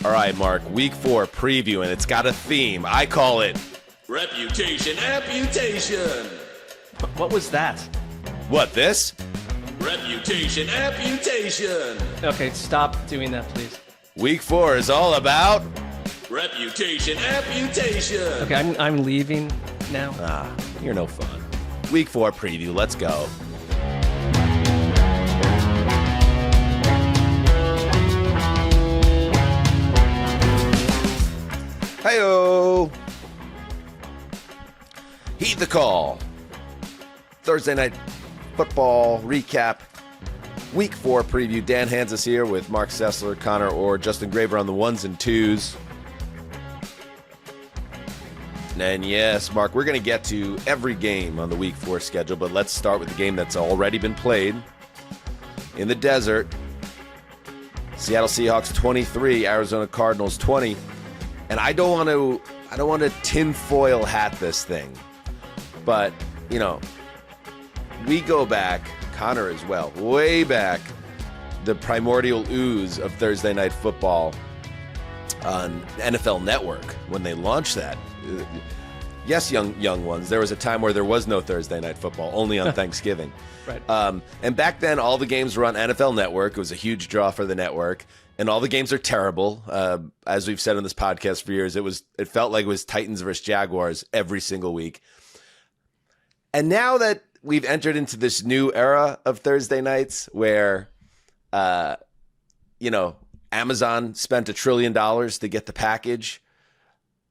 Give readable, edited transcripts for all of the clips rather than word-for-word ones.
All right, Mark, week 4 preview, and it's got a theme. I call it Reputation Amputation. What was that? What, this? Reputation Amputation. Okay, stop doing that, please. Week 4 is all about... Reputation Amputation. Okay, I'm leaving now. You're no fun. Week 4 preview, let's go. Hey-o! Heed the call. Thursday night football recap. Week 4 preview. Dan Hanzus here with Marc Sessler, Conor Orr, Justin Graver on the 1s and 2s. And yes, Mark, we're going to get to every game on the Week 4 schedule, but let's start with the game that's already been played in the desert. Seattle Seahawks 23, Arizona Cardinals 20. And I don't want to tinfoil hat this thing, but we go back, Conor as well, way back, the primordial ooze of Thursday Night Football on NFL Network when they launched that. Yes, young ones. There was a time where there was no Thursday Night Football, only on Thanksgiving. Right. And back then, all the games were on NFL Network. It was a huge draw for the network, and all the games are terrible. As we've said on this podcast for years, it felt like it was Titans versus Jaguars every single week. And now that we've entered into this new era of Thursday nights, where Amazon spent $1 trillion to get the package.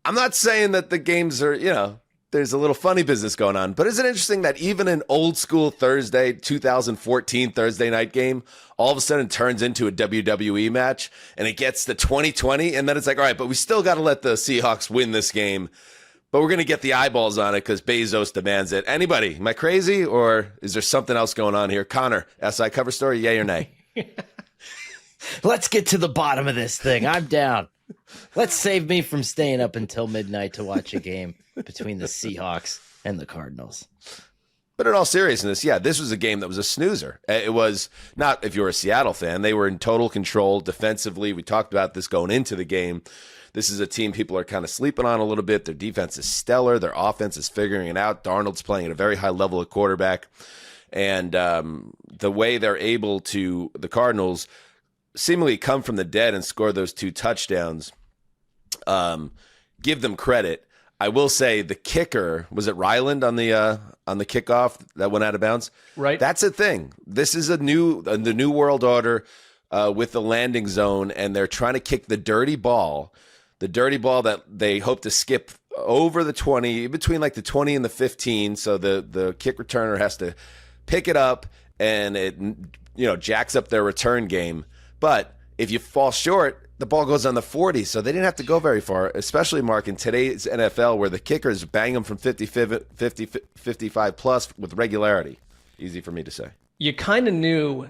I'm not saying that the games are, there's a little funny business going on, but isn't it interesting that even an old school Thursday, 2014 Thursday night game, all of a sudden turns into a WWE match and it gets to 2020, and then it's like, all right, but we still got to let the Seahawks win this game, but we're going to get the eyeballs on it because Bezos demands it. Anybody, am I crazy, or is there something else going on here? Conor, SI cover story, yay or nay? Let's get to the bottom of this thing. I'm down. Let's save me from staying up until midnight to watch a game between the Seahawks and the Cardinals. But in all seriousness, yeah, this was a game that was a snoozer. It was not, if you're a Seattle fan, they were in total control defensively. We talked about this going into the game. This is a team people are kind of sleeping on a little bit. Their defense is stellar. Their offense is figuring it out. Darnold's playing at a very high level at quarterback. And the way they're able to, the Cardinals, seemingly come from the dead and score those 2 touchdowns, give them credit. I will say the kicker, was it Ryland on the kickoff that went out of bounds? Right. That's a thing. This is the new world order with the landing zone, and they're trying to kick the dirty ball that they hope to skip over the 20, between like the 20 and the 15. So the kick returner has to pick it up, and it jacks up their return game. But if you fall short, the ball goes on the 40, so they didn't have to go very far, especially, Mark, in today's NFL where the kickers bang them from 50, 55 plus with regularity. Easy for me to say. You kind of knew,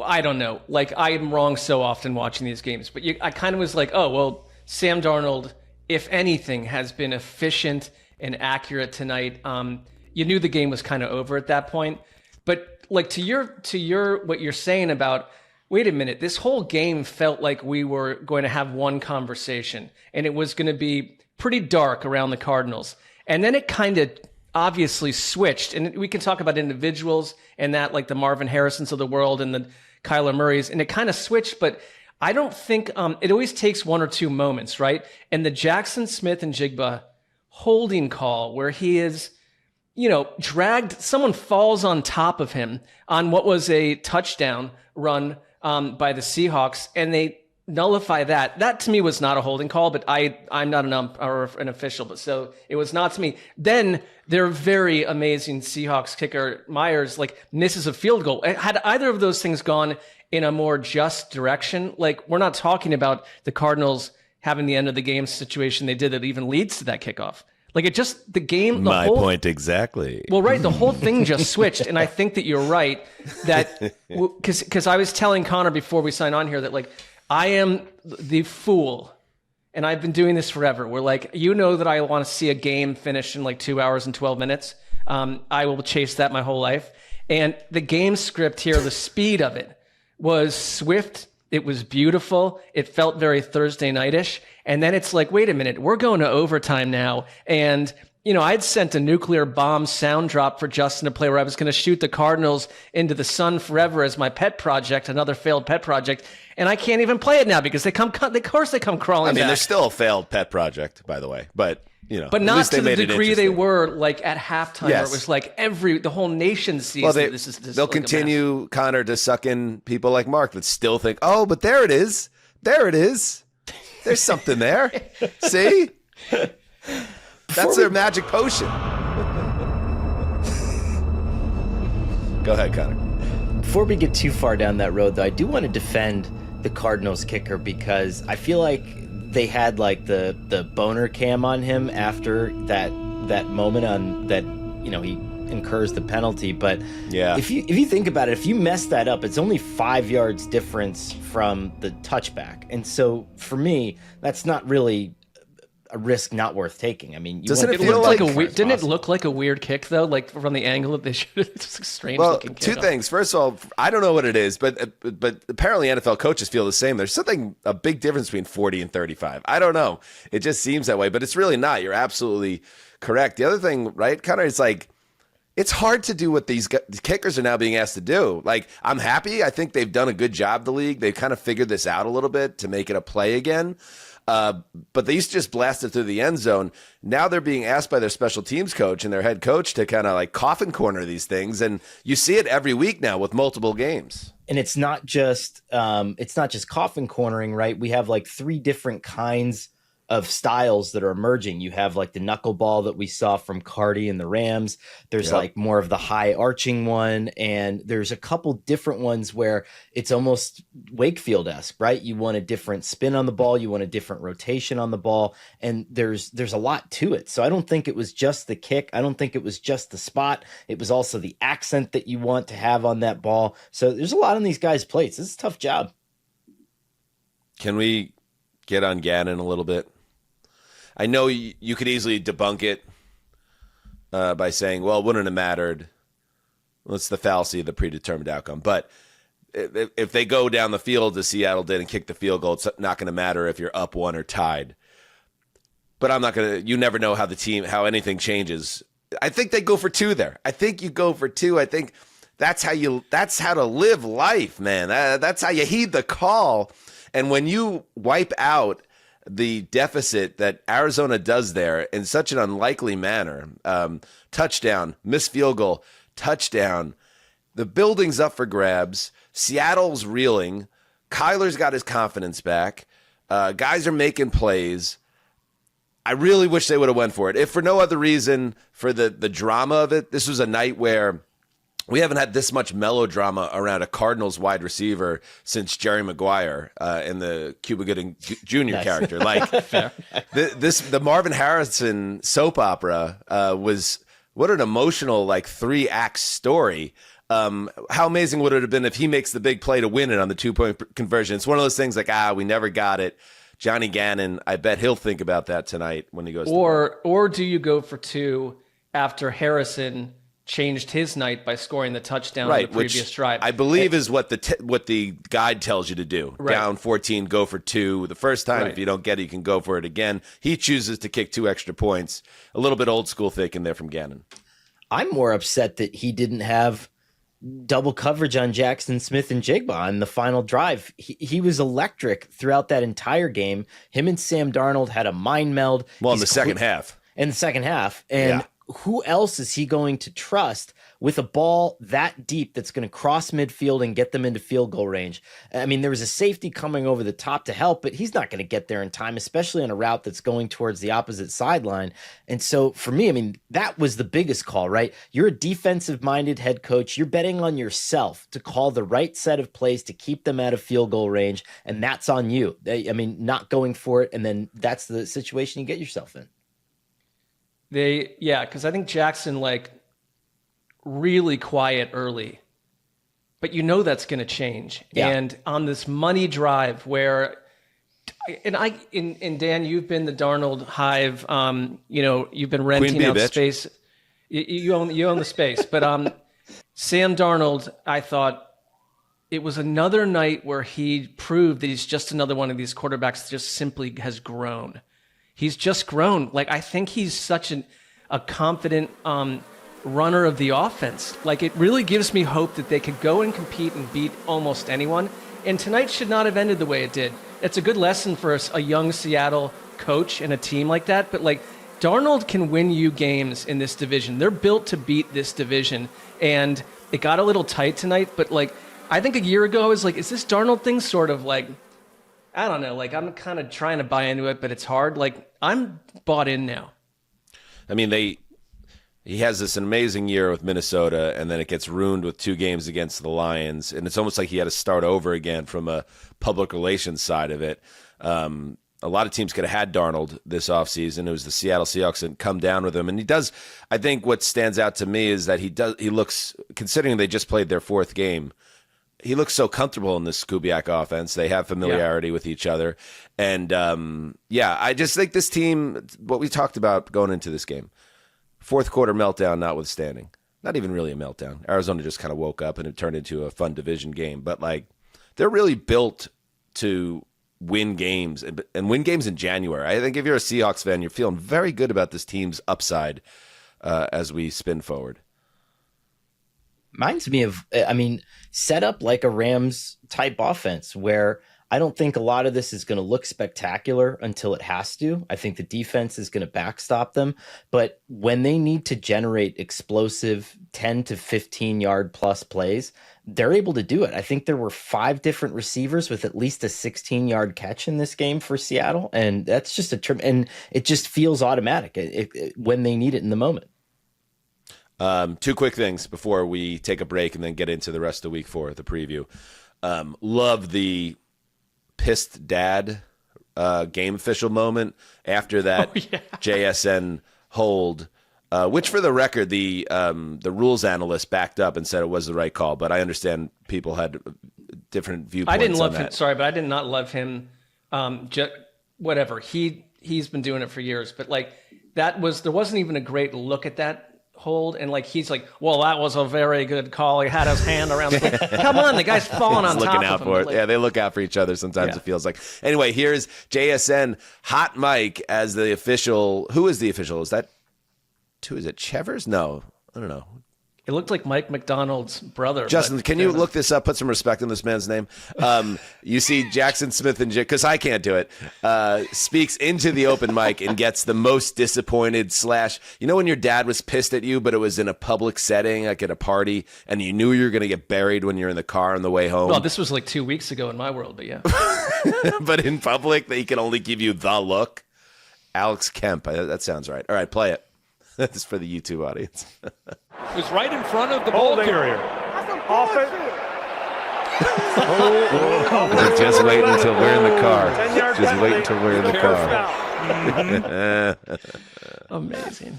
I don't know, like I am wrong so often watching these games, but I kind of was like, oh, well, Sam Darnold, if anything, has been efficient and accurate tonight. You knew the game was kind of over at that point. But like to your what you're saying about, wait a minute, this whole game felt like we were going to have one conversation, and it was going to be pretty dark around the Cardinals. And then it kind of obviously switched, and we can talk about individuals and that, like the Marvin Harrisons of the world and the Kyler Murrays, and it kind of switched, but I don't think it always takes 1 or 2 moments, right? And the Jackson Smith and Jigba holding call where he is, dragged, someone falls on top of him on what was a touchdown run by the Seahawks, and they nullify that. That to me was not a holding call, but I'm not an ump or an official, but so it was not to me. Then their very amazing Seahawks kicker Myers misses a field goal. Had either of those things gone in a more just direction, we're not talking about the Cardinals having the end of the game situation they did that even leads to that kickoff. The game. My point exactly. Well, right. The whole thing just switched. And I think that you're right that because I was telling Conor before we sign on here that I am the fool, and I've been doing this forever. We're that I want to see a game finish in 2 hours and 12 minutes. I will chase that my whole life. And the game script here, the speed of it was swift. It was beautiful. It felt very Thursday nightish. And then it's like, wait a minute, we're going to overtime now. And, I'd sent a nuclear bomb sound drop for Justin to play where I was going to shoot the Cardinals into the sun forever as my pet project, another failed pet project. And I can't even play it now because of course they come crawling back. They're still a failed pet project, by the way, but but not to the degree they were like at halftime, yes. where it was like the whole nation sees that they'll continue, Connor, to suck in people like Mark that still think, oh, but there it is. There's something there. See? That's their magic potion. Go ahead, Connor. Before we get too far down that road, though, I do want to defend the Cardinals kicker because I feel like they had like the boner cam on him after that moment on that, he incurs the penalty. But yeah, if you think about it, if you mess that up, it's only 5 yards difference from the touchback. And so for me, that's not really a risk not worth taking. I mean, doesn't it feel like didn't it look like a weird kick though? Like from the angle that they should, it's a strange looking kick. Two things. First of all, I don't know what it is, but apparently NFL coaches feel the same. There's a big difference between 40 and 35. I don't know. It just seems that way, but it's really not. You're absolutely correct. The other thing, right, Connor, it's like, it's hard to do what these kickers are now being asked to do. Like, I'm happy. I think they've done a good job, the league. They've kind of figured this out a little bit to make it a play again. But they used to just blast it through the end zone. Now they're being asked by their special teams coach and their head coach to kind of like coffin corner these things. And you see it every week now with multiple games. And it's not just coffin cornering, right? We have like 3 different kinds of styles that are emerging. You have like the knuckleball that we saw from Cardi and the Rams. There's like more of the high arching one. And there's a couple different ones where it's almost Wakefield-esque, right? You want a different spin on the ball. You want a different rotation on the ball. And there's a lot to it. So I don't think it was just the kick. I don't think it was just the spot. It was also the accent that you want to have on that ball. So there's a lot on these guys' plates. This is a tough job. Can we get on Gannon a little bit? I know you could easily debunk it by saying, well, it wouldn't have mattered. Well, it's the fallacy of the predetermined outcome. But if they go down the field as Seattle did and kick the field goal, it's not going to matter if you're up 1 or tied. But I'm not going to – you never know how anything changes. I think they go for 2 there. I think you go for 2. I think that's how to live life, man. That's how you heed the call. And when you wipe out – the deficit that Arizona does there in such an unlikely manner, touchdown, missed field goal, touchdown, the building's up for grabs, Seattle's reeling, Kyler's got his confidence back, guys are making plays. I really wish they would have went for it. If for no other reason, for the drama of it, this was a night where we haven't had this much melodrama around a Cardinals wide receiver since Jerry Maguire in the Cuba Gooding Jr. character. Like the Marvin Harrison soap opera was what an emotional 3-act story. How amazing would it have been if he makes the big play to win it on the 2-point conversion? It's one of those things like, we never got it. Johnny Gannon, I bet he'll think about that tonight when he goes. Or do you go for 2 after Harrison changed his night by scoring the touchdown on the previous drive? I believe is what the guide tells you to do. Right. Down 14, go for 2 the first time. Right. If you don't get it, you can go for it again. He chooses to kick 2 extra points. A little bit old school thinking there from Gannon. I'm more upset that he didn't have double coverage on Jackson Smith and Jigba on the final drive. He was electric throughout that entire game. Him and Sam Darnold had a mind meld. Well, in the second half. In the second half. And who else is he going to trust with a ball that deep that's going to cross midfield and get them into field goal range? I mean, there was a safety coming over the top to help, but he's not going to get there in time, especially on a route that's going towards the opposite sideline. And so for me, I mean, that was the biggest call, right? You're a defensive-minded head coach. You're betting on yourself to call the right set of plays to keep them out of field goal range, and that's on you. I mean, not going for it, and then that's the situation you get yourself in. Because I think Jackson really quiet early, but that's going to change. Yeah. And on this money drive where, and Dan, you've been the Darnold hive. You've been renting out space. You own the space, but Sam Darnold, I thought it was another night where he proved that he's just another one of these quarterbacks that just simply has grown. He's just grown. Like, I think he's such a confident runner of the offense. Like, it really gives me hope that they could go and compete and beat almost anyone. And tonight should not have ended the way it did. It's a good lesson for a young Seattle coach and a team like that. But, like, Darnold can win you games in this division. They're built to beat this division. And it got a little tight tonight. But, like, I think a year ago I was like, is this Darnold thing sort of like, I don't know, like I'm kind of trying to buy into it, but it's hard. Like, I'm bought in now. I mean, he has this amazing year with Minnesota, and then it gets ruined with 2 games against the Lions, and it's almost like he had to start over again from a public relations side of it. A lot of teams could have had Darnold this offseason. It was the Seattle Seahawks that come down with him, and he does. I think what stands out to me is that he looks, considering they just played their 4th game, he looks so comfortable in this Kubiak offense. They have familiarity with each other. And, I just think this team, what we talked about going into this game, 4th quarter meltdown notwithstanding. Not even really a meltdown. Arizona just kind of woke up and it turned into a fun division game. But, like, they're really built to win games and win games in January. I think if you're a Seahawks fan, you're feeling very good about this team's upside as we spin forward. Reminds me of, set up like a Rams type offense where I don't think a lot of this is going to look spectacular until it has to. I think the defense is going to backstop them. But when they need to generate explosive 10 to 15 yard plus plays, they're able to do it. I think there were 5 different receivers with at least a 16-yard catch in this game for Seattle. And that's just and it just feels automatic when they need it in the moment. 2 quick things before we take a break and then get into the rest of week 4, the preview. Love the pissed dad game official moment after that JSN hold, which for the record, the rules analyst backed up and said it was the right call, but I understand people had different viewpoints. I didn't love on that. him. Sorry, but I did not love him. Whatever. He's been doing it for years, but like there wasn't even a great look at that hold, and like he's like, well, that was a very good call. He had his hand around. Like, come on, the guy's falling on top looking out of him. for it. Like, yeah, they look out for each other sometimes. It feels like. Anyway, here's JSN Hot Mike as the official. Who is the official? Is that who is it? Chevers? No, I don't know. it looked like Mike McDonald's brother. Justin, can you look this up? Put some respect on this man's name. You see Jackson Smith and because I can't do it, speaks into the open mic and gets the most disappointed / you know when your dad was pissed at you, but it was in a public setting, like at a party, and you knew you were going to get buried when you're in the car on the way home? Well, this was like 2 weeks ago in my world, but yeah. But in public, he can only give you the look. Alex Kemp. That sounds right. All right, play it. That's for the YouTube audience. It was right in front of the ball carrier. Off it. Just wait until we're in the car. 10-yard Just wait until we're in the car. Amazing.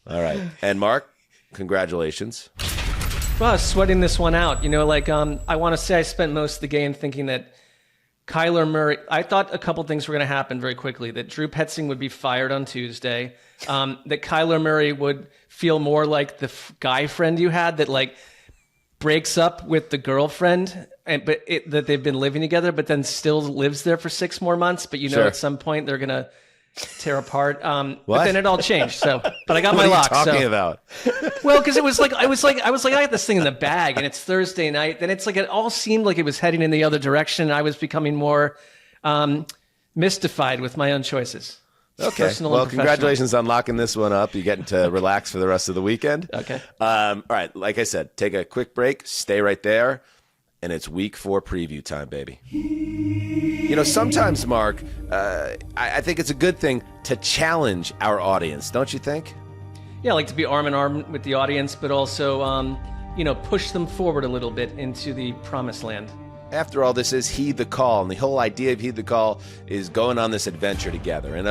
All right. And Mark, congratulations. Well, I was sweating this one out. You know, like I want to say I spent most of the game thinking that Kyler Murray, I thought a couple things were going to happen very quickly, that Drew Petzing would be fired on Tuesday, that Kyler Murray would feel more like the guy friend you had that like breaks up with the girlfriend, that they've been living together, but then still lives there for 6 more months. But you know, at some point they're going to tear apart. But then it all changed. So, but I got my lock. What are you talking about? Well, because I was like, I got this thing in the bag, and it's Thursday night. Then it's like it all seemed like it was heading in the other direction. I was becoming more mystified with my own choices. Okay. Personal Well, and professional. congratulations on locking this one up. You're getting to relax for the rest of the weekend. Okay. All right. Like I said, take a quick break. Stay right there. And it's week 4 preview time, baby. You know, sometimes, Mark, I think it's a good thing to challenge our audience, don't you think? Yeah, I like to be arm in arm with the audience, but also, push them forward a little bit into the promised land. After all, this is Heed the Call, and the whole idea of Heed the Call is going on this adventure together. And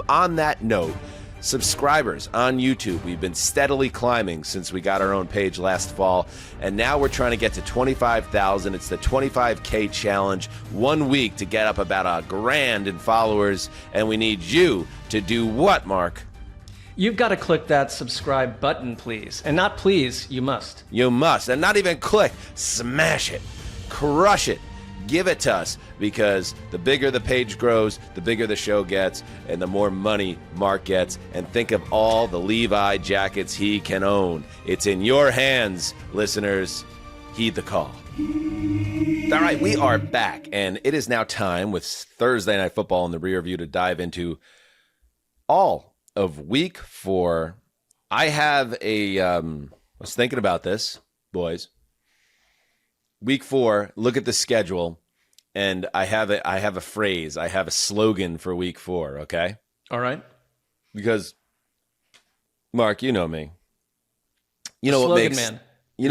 on that note, subscribers on YouTube, we've been steadily climbing since we got our own page last fall, and now we're trying to get to 25,000. It's the 25K challenge, 1 week to get up about 1,000 in followers, and we need you to do what, Mark? You've got to click that subscribe button, please. And not please, you must. You must, and not even click, smash it. Crush it. Give it to us, because the bigger the page grows, the bigger the show gets, and the more money Mark gets. And think of all the Levi jackets he can own. It's in your hands, listeners. Heed the call. All right, we are back, and it is now time with Thursday Night Football in the rear view to dive into all of Week 4. I have I was thinking about this, boys. Week 4, look at the schedule, and I have a phrase, I have a slogan for Week 4, okay? All right. Because, Mark, you know me. You know slogan, what makes man. you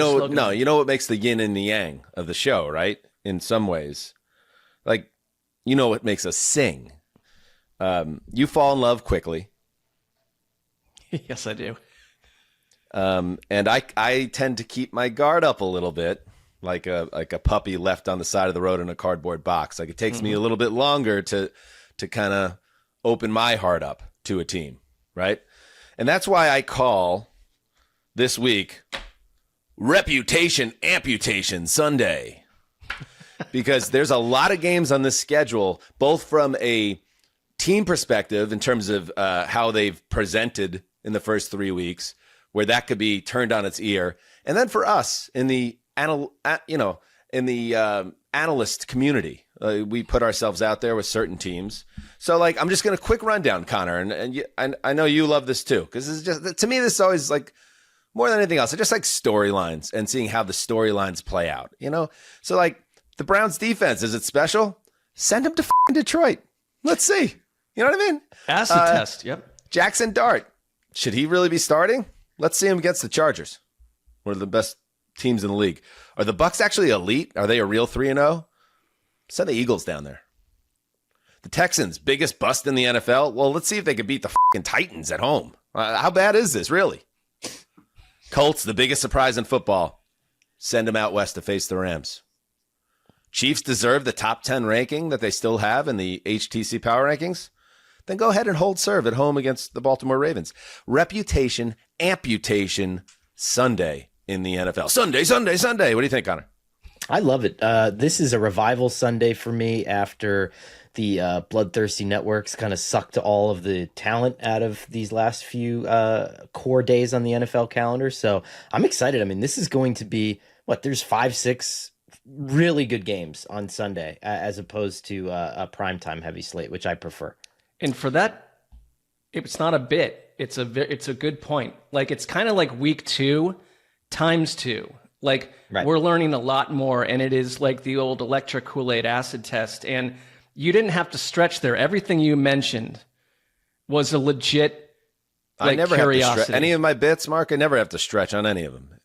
know what makes the yin and the yang of the show, right? In some ways, like, you know what makes us sing. You fall in love quickly. Yes, I do. And I tend to keep my guard up a little bit. Like a puppy left on the side of the road in a cardboard box. Like, it takes me a little bit longer to kind of open my heart up to a team, right? And that's why I call this week Reputation Amputation Sunday. Because there's a lot of games on this schedule, both from a team perspective in terms of how they've presented in the first 3 weeks, where that could be turned on its ear, and then for us in the analyst community, we put ourselves out there with certain teams. So, like, I'm just going to quick rundown, Connor, and I know you love this too, because it's just, to me, this is always, like, more than anything else, I just like storylines and seeing how the storylines play out. So, like, the Browns defense, is it special? Send them to Detroit. Let's see. You know what I mean? Acid test. Yep. Jackson Dart, should he really be starting? Let's see him against the Chargers, one of the best teams in the league. Are the Bucs actually elite? Are they a real 3-0? Send the Eagles down there. The Texans, biggest bust in the NFL. Well, let's see if they can beat the fucking Titans at home. How bad is this, really? Colts, the biggest surprise in football. Send them out west to face the Rams. Chiefs deserve the top 10 ranking that they still have in the HTC Power Rankings. Then go ahead and hold serve at home against the Baltimore Ravens. Reputation Amputation Sunday in the NFL. Sunday. What do you think, Connor? I love it. This is a revival Sunday for me after the bloodthirsty networks kind of sucked all of the talent out of these last few core days on the NFL calendar. So I'm excited. I mean, this is going to be, there's 5-6 really good games on Sunday as opposed to a primetime heavy slate, which I prefer. And for that, it's not a bit. It's a good point. Like, it's kind of like week 2 times 2. Like, right. We're learning a lot more, and it is like the old electric Kool-Aid acid test. And you didn't have to stretch there. Everything you mentioned was a legit, like, I never curiosity. have to stretch any of my bits, Mark. I never have to stretch on any of them.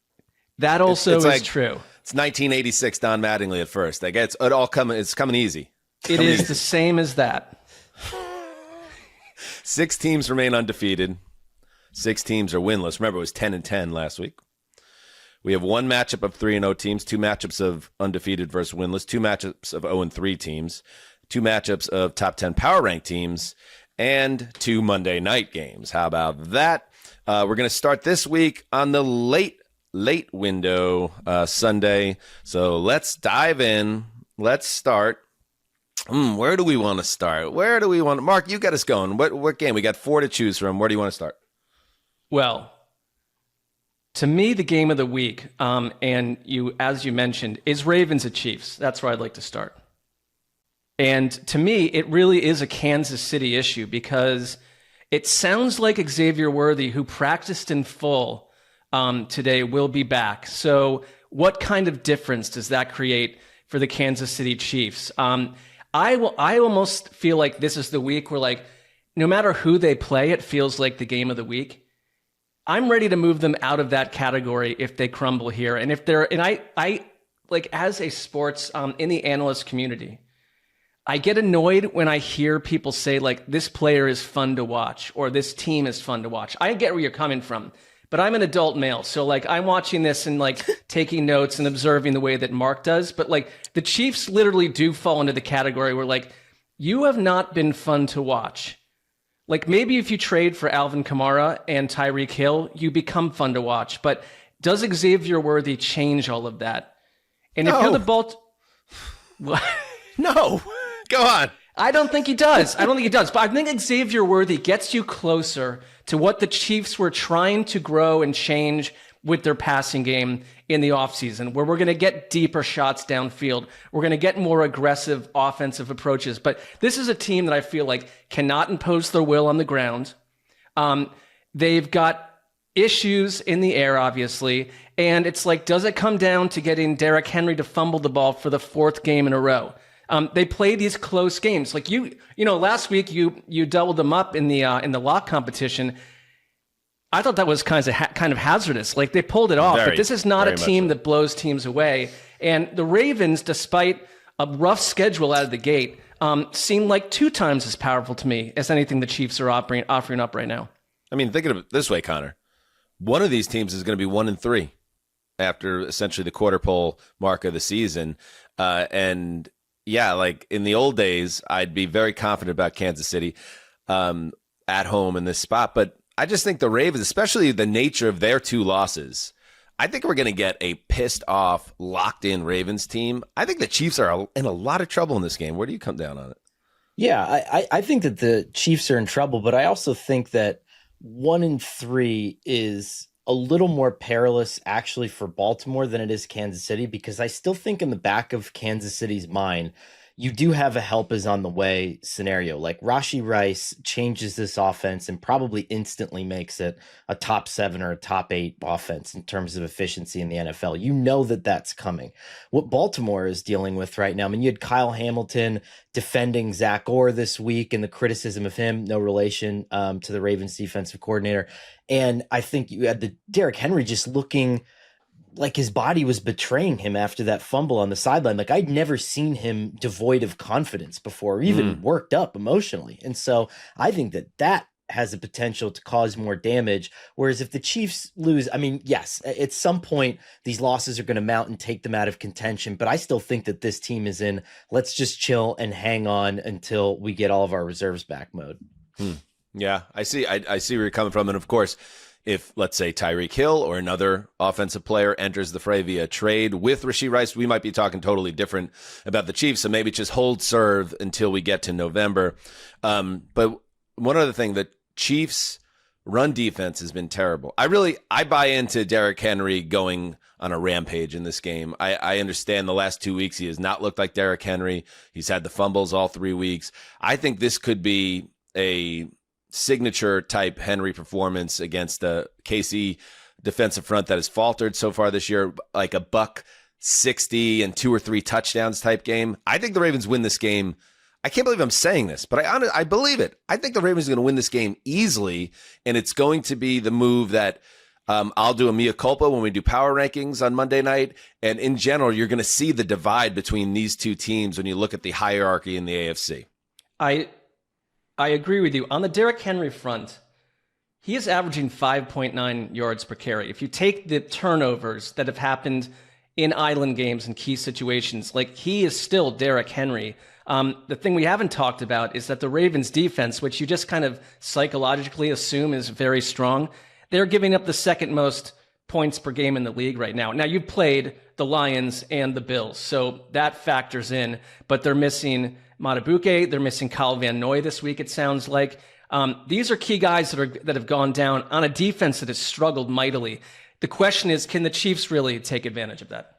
That also is like, true. It's 1986 Don Mattingly at first. Like, it's coming easy. It is the same as that. 6 teams remain undefeated. 6 teams are winless. Remember, it was 10-10 last week. We have 1 matchup of 3-0 teams, 2 matchups of undefeated versus winless, 2 matchups of 0-3 teams, 2 matchups of top 10 power ranked teams, and 2 Monday night games. How about that? We're going to start this week on the late window Sunday. So let's dive in. Let's start. Where do we want to start? Mark, you got us going. What game? We got 4 to choose from. Where do you want to start? Well, to me, the game of the week, and as you mentioned, is Ravens at Chiefs. That's where I'd like to start. And to me, it really is a Kansas City issue because it sounds like Xavier Worthy, who practiced in full today, will be back. So what kind of difference does that create for the Kansas City Chiefs? I almost feel like this is the week where, like, no matter who they play, it feels like the game of the week. I'm ready to move them out of that category if they crumble here. And if they're, and I like, as a sports, in the analyst community, I get annoyed when I hear people say, like, this player is fun to watch or this team is fun to watch. I get where you're coming from, but I'm an adult male. So, like, I'm watching this and, like, taking notes and observing the way that Mark does. But, like, the Chiefs literally do fall into the category where, like, you have not been fun to watch. Like, maybe if you trade for Alvin Kamara and Tyreek Hill, you become fun to watch. But does Xavier Worthy change all of that? And if you're the No. Go on. I don't think he does. But I think Xavier Worthy gets you closer to what the Chiefs were trying to grow and change with their passing game in the offseason, where we're going to get deeper shots downfield. We're going to get more aggressive offensive approaches. But this is a team that I feel like cannot impose their will on the ground. They've got issues in the air, obviously. And it's like, does it come down to getting Derrick Henry to fumble the ball for the fourth game in a row? They play these close games. Like last week you doubled them up in the lock competition. I thought that was kind of hazardous. Like they pulled it off, but this is not a team that blows teams away. And the Ravens, despite a rough schedule out of the gate, seem like 2 times as powerful to me as anything the Chiefs are offering up right now. I mean, think of it this way, Connor. One of these teams is going to be 1-3 after essentially the quarter pole mark of the season, and. Yeah, like in the old days, I'd be very confident about Kansas City at home in this spot. But I just think the Ravens, especially the nature of their 2 losses, I think we're going to get a pissed off, locked in Ravens team. I think the Chiefs are in a lot of trouble in this game. Where do you come down on it? Yeah, I think that the Chiefs are in trouble, but I also think that 1-3 is a little more perilous actually for Baltimore than it is Kansas City, because I still think in the back of Kansas City's mind, you do have a help is on the way scenario. Like Rashee Rice changes this offense and probably instantly makes it a top 7 or a top 8 offense in terms of efficiency in the NFL. You know that that's coming. What Baltimore is dealing with right now, I mean, you had Kyle Hamilton defending Zach Orr this week and the criticism of him, no relation to the Ravens defensive coordinator. And I think you had the Derrick Henry just looking like his body was betraying him after that fumble on the sideline. Like I'd never seen him devoid of confidence before, or even worked up emotionally. And so I think that has a potential to cause more damage. Whereas if the Chiefs lose, I mean, yes, at some point these losses are going to mount and take them out of contention. But I still think that this team is in, let's just chill and hang on until we get all of our reserves back mode. Yeah, I see. I see where you're coming from. And of course, if, let's say, Tyreek Hill or another offensive player enters the fray via trade with Rashee Rice, we might be talking totally different about the Chiefs. So maybe just hold serve until we get to November. But one other thing, the Chiefs' run defense has been terrible. I buy into Derrick Henry going on a rampage in this game. I understand the last 2 weeks he has not looked like Derrick Henry. He's had the fumbles all 3 weeks. I think this could be a signature type Henry performance against the KC defensive front that has faltered so far this year, like a $160 and 2 or 3 touchdowns type game. I think the Ravens win this game. I can't believe I'm saying this, but I believe it. I think the Ravens are going to win this game easily, and it's going to be the move that I'll do a mea culpa when we do power rankings on Monday night. And in general, you're going to see the divide between these 2 teams when you look at the hierarchy in the AFC. I agree with you. On the Derrick Henry front, he is averaging 5.9 yards per carry. If you take the turnovers that have happened in island games and key situations, like he is still Derrick Henry. The thing we haven't talked about is that the Ravens defense, which you just kind of psychologically assume is very strong, they're giving up the 2nd most points per game in the league right now. Now, you've played the Lions and the Bills, so that factors in, but they're missing Matabuke, they're missing Kyle Van Noy this week, it sounds like. These are key guys that have gone down on a defense that has struggled mightily. The question is, can the Chiefs really take advantage of that?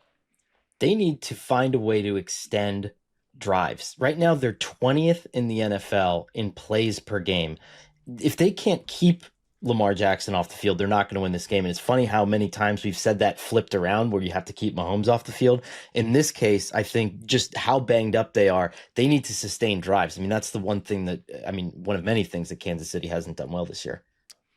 They need to find a way to extend drives. Right now, they're 20th in the NFL in plays per game. If they can't keep Lamar Jackson off the field, they're not going to win this game. And it's funny how many times we've said that flipped around where you have to keep Mahomes off the field. In this case, I think just how banged up they are, they need to sustain drives. I mean, that's the one thing one of many things that Kansas City hasn't done well this year.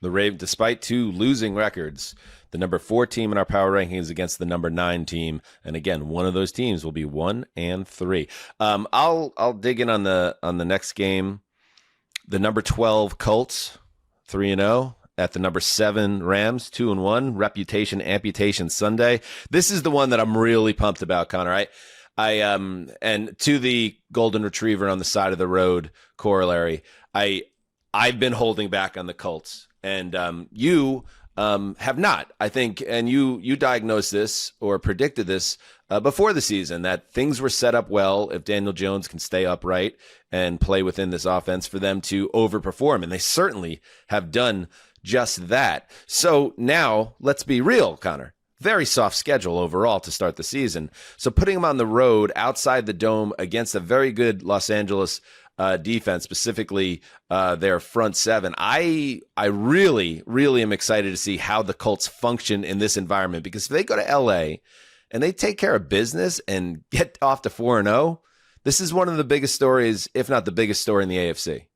The Ravens, despite 2 losing records, the number 4 team in our power rankings against the number 9 team. And again, one of those teams will be 1-3. I'll dig in on the next game. The number 12 Colts, 3-0. At the number 7 Rams, 2-1. Reputation amputation Sunday. This is the one that I'm really pumped about, Connor. And to the golden retriever on the side of the road corollary, I've been holding back on the Colts, and you have not. I think, and you diagnosed this or predicted this before the season, that things were set up well if Daniel Jones can stay upright and play within this offense for them to overperform. And they certainly have done just that. So now let's be real, Connor. Very soft schedule overall to start the season. So putting them on the road outside the dome against a very good Los Angeles defense, specifically their front seven. I really, really am excited to see how the Colts function in this environment, because if they go to LA and they take care of business and get off to 4-0, this is one of the biggest stories, if not the biggest story in the AFC.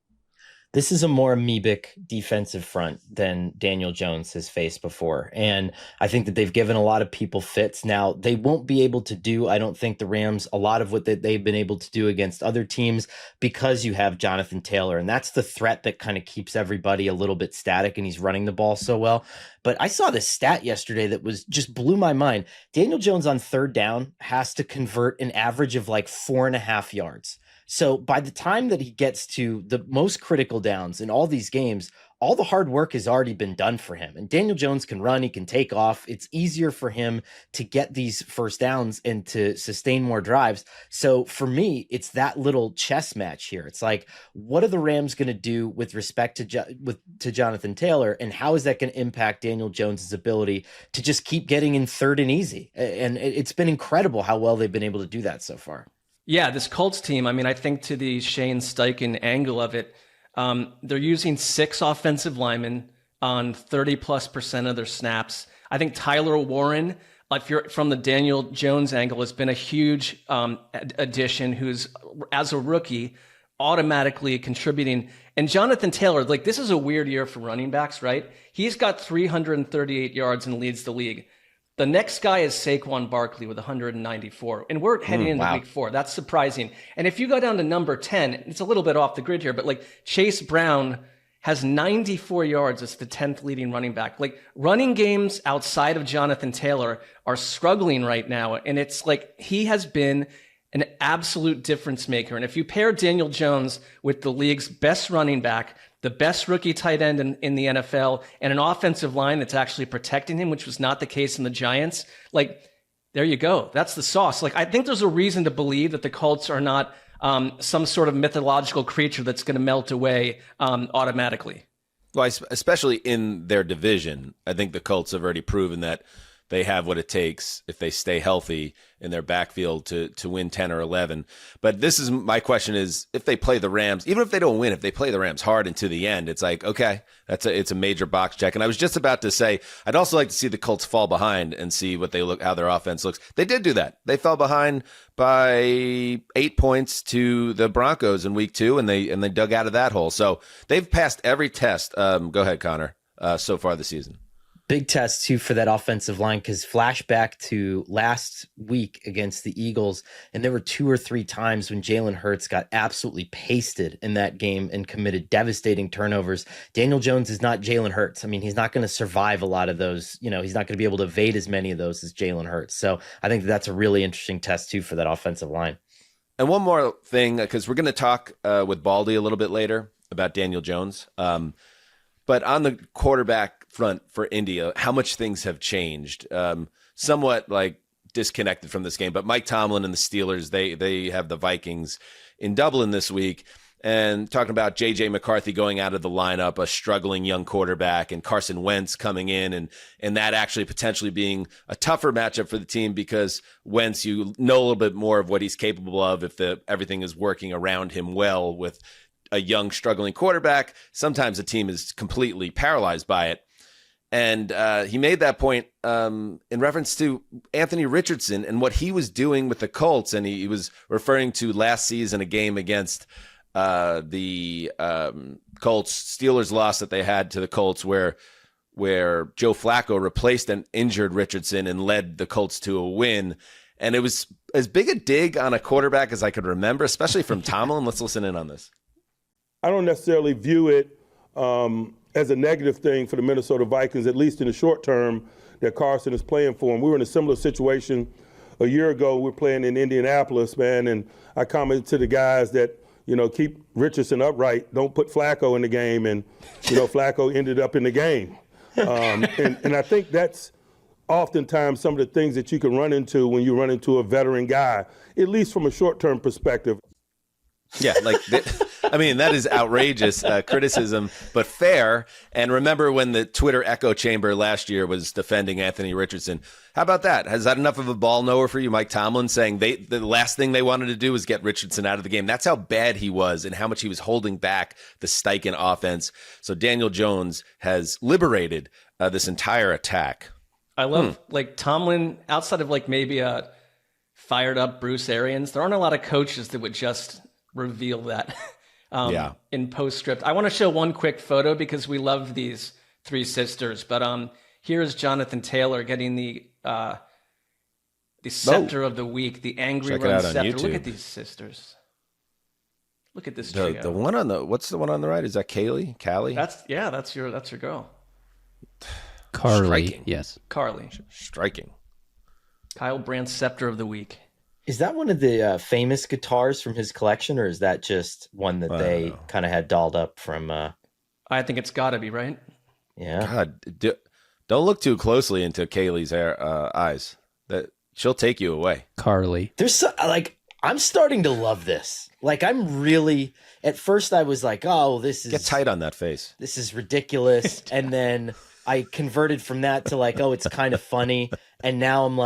This is a more amoebic defensive front than Daniel Jones has faced before. And I think that they've given a lot of people fits. Now, they won't be able to do, I don't think, the Rams, a lot of what they've been able to do against other teams, because you have Jonathan Taylor. And that's the threat that kind of keeps everybody a little bit static, and he's running the ball so well. But I saw this stat yesterday that was just blew my mind. Daniel Jones on third down has to convert an average of like 4.5 yards. So by the time that he gets to the most critical downs in all these games, all the hard work has already been done for him. And Daniel Jones can run, he can take off. It's easier for him to get these first downs and to sustain more drives. So for me, it's that little chess match here. It's like, what are the Rams going to do with respect to Jonathan Taylor? And how is that going to impact Daniel Jones's ability to just keep getting in third and easy? And it's been incredible how well they've been able to do that so far. Yeah, this Colts team, I mean, I think to the Shane Steichen angle of it, they're using 6 offensive linemen on 30+% of their snaps. I think Tyler Warren, if you're from the Daniel Jones angle, has been a huge addition, who's, as a rookie, automatically contributing. And Jonathan Taylor, like, this is a weird year for running backs, right? He's got 338 yards and leads the league. The next guy is Saquon Barkley with 194, and we're heading into week 4. That's surprising. And if you go down to number 10, it's a little bit off the grid here, but like Chase Brown has 94 yards as the 10th leading running back. Like, running games outside of Jonathan Taylor are struggling right now, and it's like he has been an absolute difference maker. And if you pair Daniel Jones with the league's best running back, the best rookie tight end in the NFL, and an offensive line that's actually protecting him, which was not the case in the Giants, like, there you go. That's the sauce. Like, I think there's a reason to believe that the Colts are not some sort of mythological creature that's going to melt away automatically. Well, especially in their division, I think the Colts have already proven that they have what it takes if they stay healthy in their backfield to win 10 or 11. But this is my question is, if they play the Rams, even if they don't win, if they play the Rams hard into the end, it's like, okay, it's a major box check. And I was just about to say, I'd also like to see the Colts fall behind and see what they look, how their offense looks. They did do that. They fell behind by 8 points to the Broncos in week 2, and they dug out of that hole. So they've passed every test. Go ahead, Connor, so far this season. Big test, too, for that offensive line, because flashback to last week against the Eagles, and there were 2 or 3 times when Jalen Hurts got absolutely pasted in that game and committed devastating turnovers. Daniel Jones is not Jalen Hurts. I mean, he's not going to survive a lot of those. You know, he's not going to be able to evade as many of those as Jalen Hurts. So I think that's a really interesting test, too, for that offensive line. And one more thing, because we're going to talk with Baldy a little bit later about Daniel Jones. But on the quarterback front for India, how much things have changed. Somewhat like disconnected from this game, but Mike Tomlin and the Steelers, they have the Vikings in Dublin this week, and talking about J.J. McCarthy going out of the lineup, a struggling young quarterback, and Carson Wentz coming in, and that actually potentially being a tougher matchup for the team, because Wentz, you know a little bit more of what he's capable of if everything is working around him well. With a young struggling quarterback, sometimes a team is completely paralyzed by it. And he made that point in reference to Anthony Richardson and what he was doing with the Colts. And he was referring to last season, a game against the Colts, Steelers loss that they had to the Colts, where Joe Flacco replaced an injured Richardson and led the Colts to a win. And it was as big a dig on a quarterback as I could remember, especially from Tomlin. Let's listen in on this. I don't necessarily view it as a negative thing for the Minnesota Vikings, at least in the short term, that Carson is playing for them. We were in a similar situation a year ago. We were playing in Indianapolis, man, and I commented to the guys that, you know, keep Richardson upright, don't put Flacco in the game, and, you know, Flacco ended up in the game. And I think that's oftentimes some of the things that you can run into when you run into a veteran guy, at least from a short-term perspective. Yeah, I mean, that is outrageous criticism, but fair. And remember when the Twitter echo chamber last year was defending Anthony Richardson? How about that? Has that enough of a ball knower for you? Mike Tomlin saying the last thing they wanted to do was get Richardson out of the game. That's how bad he was and how much he was holding back the Steichen offense. So Daniel Jones has liberated this entire attack. I love Tomlin, outside of maybe a fired up Bruce Arians, there aren't a lot of coaches that would just reveal that in postscript. I want to show one quick photo because we love these three sisters, but here's Jonathan Taylor getting the scepter of the week, the angry run scepter. Look at these sisters. Look at this trio. The one on what's the one on the right? Is that Kaylee? Callie? That's your girl. Carly. Striking. Yes. Carly. Striking. Kyle Brandt's scepter of the week. Is that one of the famous guitars from his collection, or is that just one that they kind of had dolled up from? I think it's got to be, right? Yeah. God, don't look too closely into Kaylee's eyes. That she'll take you away. Carly. There's I'm starting to love this. I'm really. At first, I was like, "Oh, this is get tight on that face. This is ridiculous," and then I converted from that to "Oh, it's kind of funny," and now I'm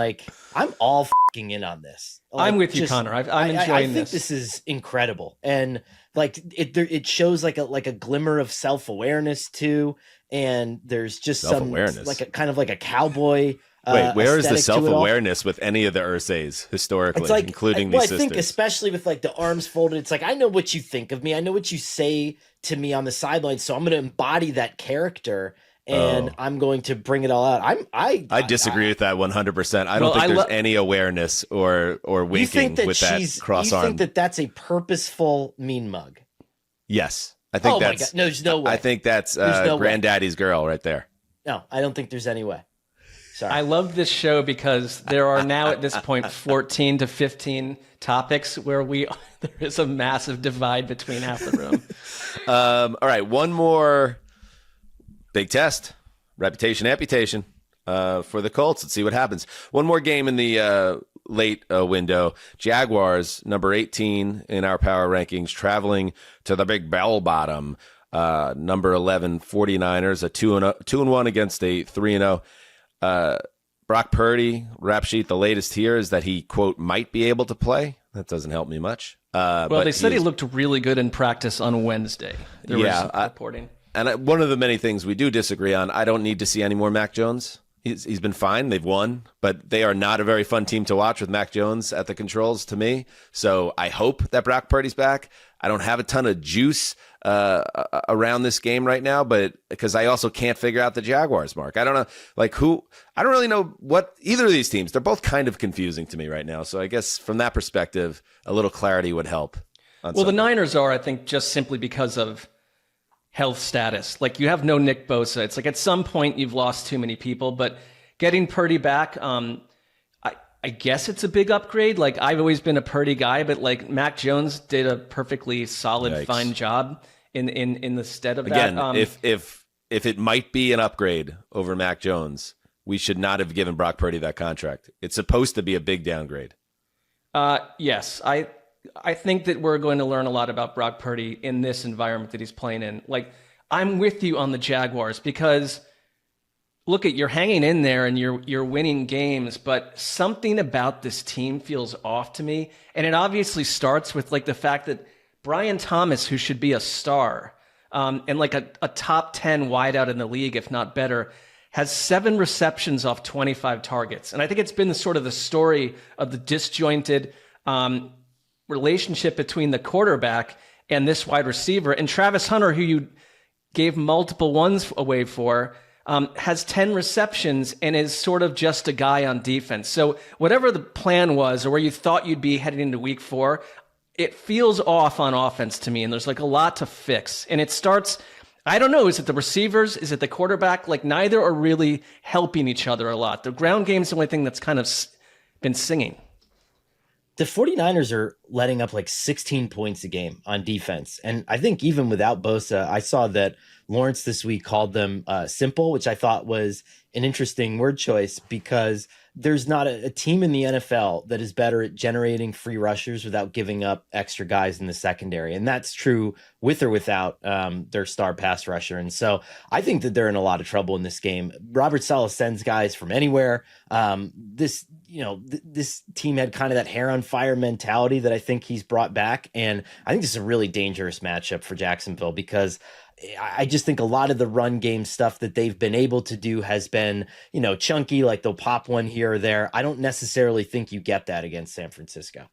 I'm all fucking in on this. I'm with you, Connor. I'm enjoying this. I think this is incredible, and it shows a glimmer of self-awareness too, and there's just some kind of a cowboy. Wait, where is the self-awareness with any of the Ursays historically, including these sisters? I think especially with the arms folded, it's I know what you think of me. I know what you say to me on the sidelines, so I'm going to embody that character. And I'm going to bring it all out. I disagree with that 100%. I don't think there's any awareness or winking with that cross arm. You think that's a purposeful mean mug? Yes, I think that's. My God. No, there's no way. I think that's Granddaddy's girl right there. No, I don't think there's any way. Sorry. I love this show because there are now at this point 14 to 15 topics where there is a massive divide between half the room. All right, one more. Big test, reputation amputation for the Colts. Let's see what happens. One more game in the late window. Jaguars, number 18 in our power rankings, traveling to the big bell bottom. Number 11, 49ers, a 2-1 against a 3-0. Brock Purdy, rap sheet, the latest here is that he, quote, might be able to play. That doesn't help me much. Well, they said he looked really good in practice on Wednesday. There was reporting. And one of the many things we do disagree on, I don't need to see any more Mac Jones. He's been fine. They've won, but they are not a very fun team to watch with Mac Jones at the controls to me. So I hope that Brock Purdy's back. I don't have a ton of juice around this game right now, but because I also can't figure out the Jaguars, Mark. I don't know, who. I don't really know what either of these teams. They're both kind of confusing to me right now. So I guess from that perspective, a little clarity would help. The Niners are, I think, just simply because of health status. You have no Nick Bosa. It's at some point you've lost too many people, but getting Purdy back, I guess it's a big upgrade. I've always been a Purdy guy, but Mac Jones did a perfectly solid, fine job in the stead of that. Again, if it might be an upgrade over Mac Jones, we should not have given Brock Purdy that contract. It's supposed to be a big downgrade. Yes, I think that we're going to learn a lot about Brock Purdy in this environment that he's playing in. I'm with you on the Jaguars because look, you're hanging in there and you're winning games, but something about this team feels off to me. And it obviously starts with the fact that Brian Thomas, who should be a star, and a top 10 wideout in the league, if not better, has 7 receptions off 25 targets. And I think it's been the story of the disjointed relationship between the quarterback and this wide receiver. And Travis Hunter, who you gave multiple ones away for, has 10 receptions and is sort of just a guy on defense. So whatever the plan was or where you thought you'd be heading into week 4, it feels off on offense to me. And there's a lot to fix. And it starts, I don't know, is it the receivers? Is it the quarterback? Neither are really helping each other a lot. The ground game's the only thing that's kind of been singing. The 49ers are letting up like 16 points a game on defense. And I think even without Bosa, I saw that Lawrence this week called them simple, which I thought was an interesting word choice because there's not a team in the NFL that is better at generating free rushers without giving up extra guys in the secondary. And that's true with or without their star pass rusher. And so I think that they're in a lot of trouble in this game. Robert Saleh sends guys from anywhere. This team had kind of that hair on fire mentality that I think he's brought back. And I think this is a really dangerous matchup for Jacksonville because I just think a lot of the run game stuff that they've been able to do has been, chunky, like they'll pop one here or there. I don't necessarily think you get that against San Francisco.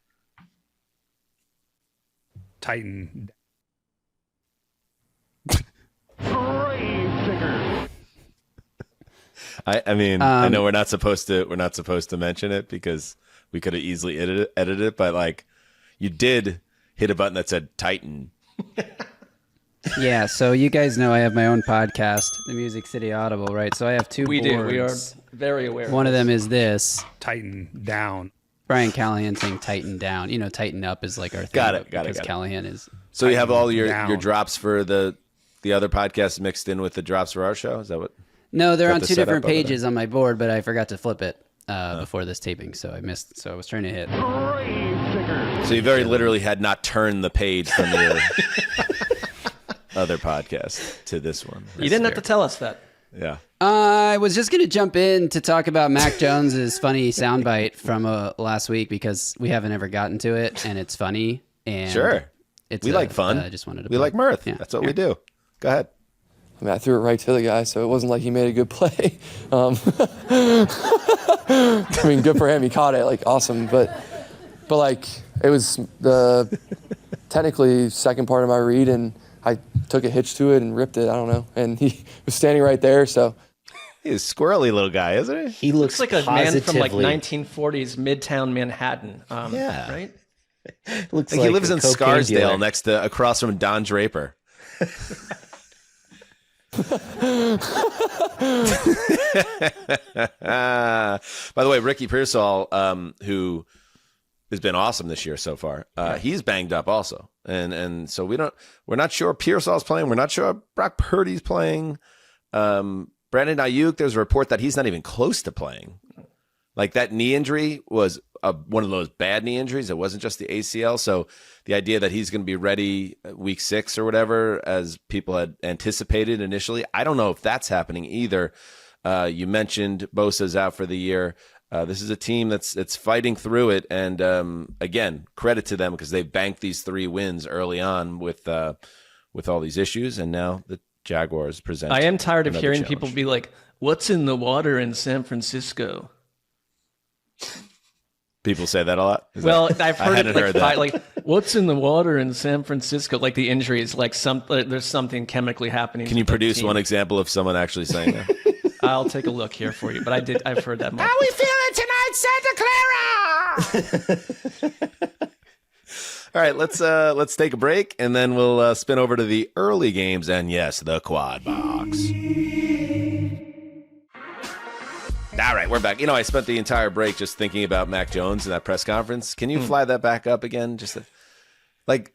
Titan. I mean, I know we're not supposed to mention it because we could have easily edited it, but like you did hit a button that said Titan. Yeah, so you guys know I have my own podcast, the Music City Audible, right? So I have two We boards. do. We are very aware. One of them is this. Titan down. Brian Callahan saying tighten down. Tighten up is like our thing. Got it. Because Callahan is... So you have all your down. drops for the other podcasts mixed in with the drops for our show? Is that what? No, they're Got on the two setup different over there. pages on my board, but I forgot to flip it before this taping, so I missed. So I was trying to hit. So you very literally had not turned the page from your other podcast to this one. You didn't have to tell us that. Yeah. I was just going to jump in to talk about Mac Jones's funny soundbite from last week because we haven't ever gotten to it, and it's funny. And Sure. it's We like fun. I just wanted to. We like mirth. Yeah. That's what we do. Go ahead. I mean, I threw it right to the guy, so it wasn't like he made a good play. I mean, good for him. He caught it, like, awesome. But like, it was the technically second part of my read, and I took a hitch to it and ripped it. I don't know. And he was standing right there, so. He's a squirrely little guy, isn't he? He looks Looks like a man from like positively- 1940s Midtown Manhattan. Yeah. Right? looks Like he lives a in cocaine Scarsdale dealer. across from Don Draper. By the way, Ricky Pearsall, who has been awesome this year so far, he's banged up also, and so we're not sure Pearsall's playing. We're not sure Brock Purdy's playing. Brandon Ayuk, there's a report that he's not even close to playing. Like that knee injury was one of those bad knee injuries. It wasn't just the ACL. So the idea that he's going to be ready week 6 or whatever, as people had anticipated initially, I don't know if that's happening either. You mentioned Bosa's out for the year. This is a team that's fighting through it. And again, credit to them because they banked these 3 wins early on with all these issues. And now the Jaguars present. I am tired of another hearing challenge. people be like, "What's in the water in San Francisco?" People say that a lot. Well, I've heard hadn't it like, heard that. like, "What's in the water in San Francisco?" Like the injuries, like there's something chemically happening. Can you to the produce team. one example of someone actually saying that? I'll take a look here for you, but I've heard that. How we feeling tonight, Santa Clara? All right, let's take a break, and then we'll spin over to the early games, and yes, the quad box. All right, we're back. I spent the entire break just thinking about Mac Jones in that press conference. Can you fly that back up again? Just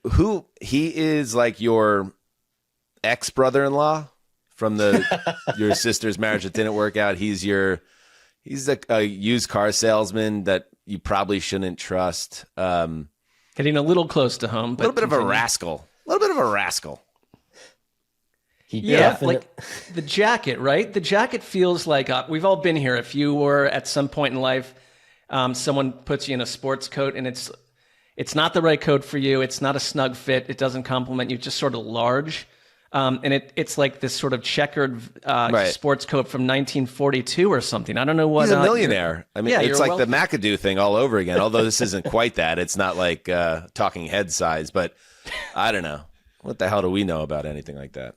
who he is, like your ex-brother-in-law from your sister's marriage that didn't work out. He's a used car salesman that you probably shouldn't trust. Getting a little close to home, A but little bit of a continue. rascal. A little bit of a rascal. He Yeah, definitely- like the jacket, right? The jacket feels like we've all been here. If you were at some point in life, someone puts you in a sports coat and it's not the right coat for you. It's not a snug fit. It doesn't complement you. Just sort of large. And it's like this sort of checkered Right. sports coat from 1942 or something. I don't know what. He's a millionaire. I mean, yeah, it's you're like the wealthy. McAdoo thing all over again, although this isn't quite that. It's not like talking head size, but I don't know. What the hell do we know about anything like that?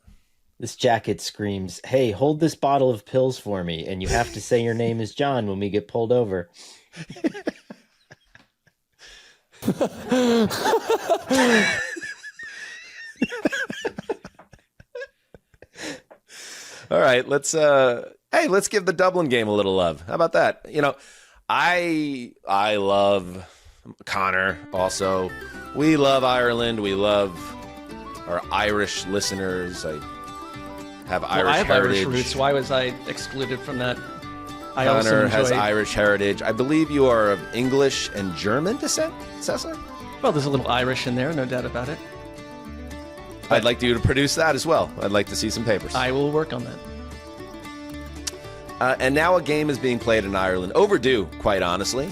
This jacket screams, "Hey, hold this bottle of pills for me, and you have to say your name is John when we get pulled over." All right, let's give the Dublin game a little love. How about that? I love Connor also. We love Ireland. We love our Irish listeners. I have Irish heritage. Irish roots. Why was I excluded from that? I also Connor enjoy... has Irish heritage. I believe you are of English and German descent, Sessler? Well, there's a little Irish in there, no doubt about it. I'd like you to produce that as well. I'd like to see some papers. I will work on that. And now a game is being played in Ireland. Overdue, quite honestly,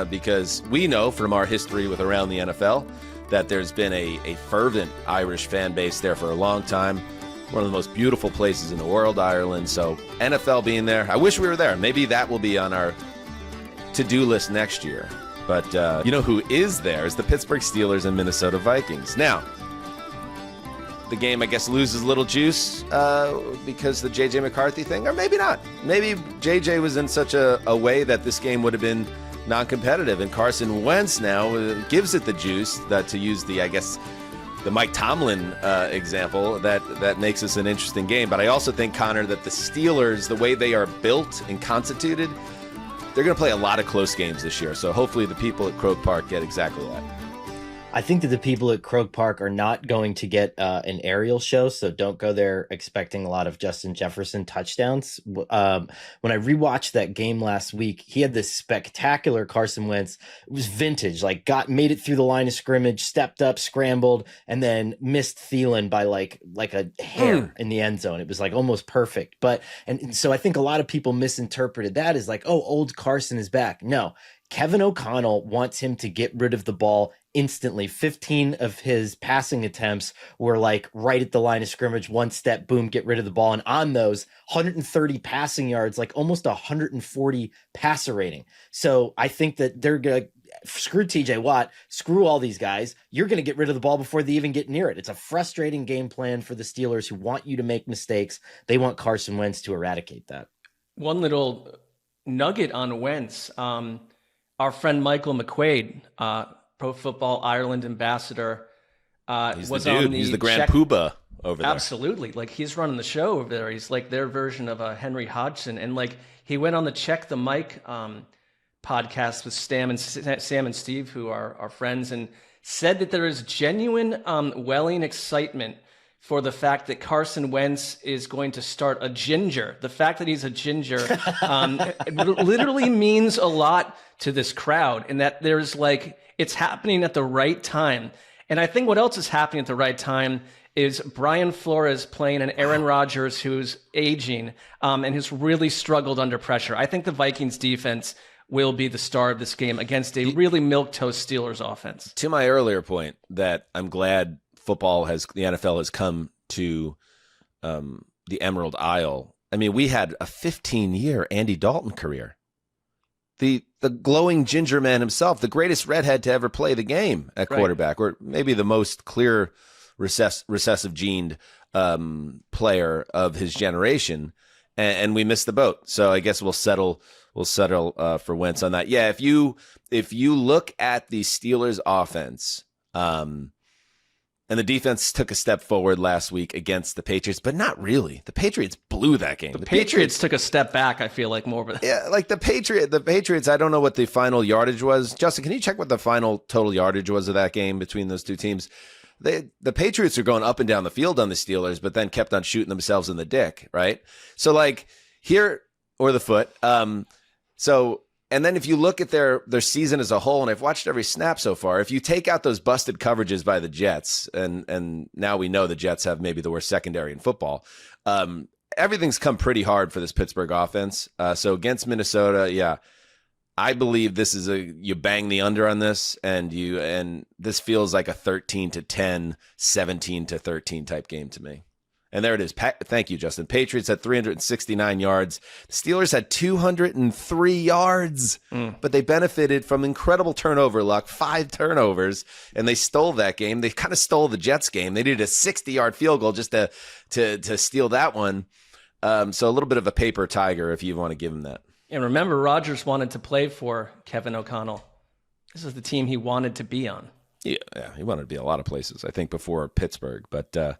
because we know from our history with around the NFL that there's been a fervent Irish fan base there for a long time. One of the most beautiful places in the world, Ireland. So NFL being there, I wish we were there. Maybe that will be on our to-do list next year. But you know who is there is the Pittsburgh Steelers and Minnesota Vikings. Now, the game, I guess, loses a little juice because the J.J. McCarthy thing, or maybe not. Maybe J.J. was in such a way that this game would have been non-competitive, and Carson Wentz now gives it the juice that, to use the, I guess, the Mike Tomlin example, that makes this an interesting game. But I also think, Connor, that the Steelers, the way they are built and constituted, they're going to play a lot of close games this year. So hopefully the people at Croke Park get exactly that. I think that the people at Croke Park are not going to get an aerial show, so don't go there expecting a lot of Justin Jefferson touchdowns. When I rewatched that game last week, he had this spectacular Carson Wentz. It was vintage, like made it through the line of scrimmage, stepped up, scrambled, and then missed Thielen by like a hair in the end zone. It was like almost perfect. And so I think a lot of people misinterpreted that as like, oh, old Carson is back. No. Kevin O'Connell wants him to get rid of the ball instantly. 15 of his passing attempts were like right at the line of scrimmage, one step, boom, get rid of the ball. And on those 130 passing yards, like almost 140 passer rating. So I think that they're going to screw TJ Watt, screw all these guys. You're going to get rid of the ball before they even get near it. It's a frustrating game plan for the Steelers, who want you to make mistakes. They want Carson Wentz to eradicate that. One little nugget on Wentz. Our friend Michael McQuaid, Pro Football Ireland ambassador, He's was the dude. on the He's the Grand Czech- Poobah over there. Absolutely. Like, he's running the show over there. He's like their version of Henry Hodgson. And like, he went on the Check the Mic podcast with Sam and Steve, who are our friends, and said that there is genuine welling excitement for the fact that Carson Wentz is going to start a ginger. The fact that he's a ginger it literally means a lot to this crowd, and that there's like, it's happening at the right time. And I think what else is happening at the right time is Brian Flores playing an Aaron Rodgers who's aging and who's really struggled under pressure. I think the Vikings defense will be the star of this game against a really milquetoast Steelers offense. To my earlier point that I'm glad the NFL has come to the Emerald Isle. I mean, we had a 15-year Andy Dalton career. The glowing ginger man himself, the greatest redhead to ever play the game at quarterback, or maybe the most clear recessive gened player of his generation, and we missed the boat. So I guess we'll settle for Wentz on that. Yeah, if you look at the Steelers offense, and the defense took a step forward last week against the Patriots, but not really. The Patriots blew that game. The Patriots took a step back, I feel like, more. But yeah, like the Patriots, I don't know what the final yardage was. Justin, can you check what the final total yardage was of that game between those two teams? The Patriots are going up and down the field on the Steelers, but then kept on shooting themselves in the dick, right? So like here, or the foot. And then if you look at their season as a whole, and I've watched every snap so far, if you take out those busted coverages by the Jets, and now we know the Jets have maybe the worst secondary in football, everything's come pretty hard for this Pittsburgh offense. So against Minnesota, yeah, I believe this is you bang the under on this, and this feels like a 13-10, 17-13 type game to me. And there it is. Thank you, Justin. Patriots had 369 yards. The Steelers had 203 yards, but they benefited from incredible turnover luck, 5 turnovers, and they stole that game. They kind of stole the Jets game. They needed a 60-yard field goal just to steal that one. So a little bit of a paper tiger if you want to give him that. And remember, Rodgers wanted to play for Kevin O'Connell. This is the team he wanted to be on. Yeah, he wanted to be a lot of places, I think, before Pittsburgh. But all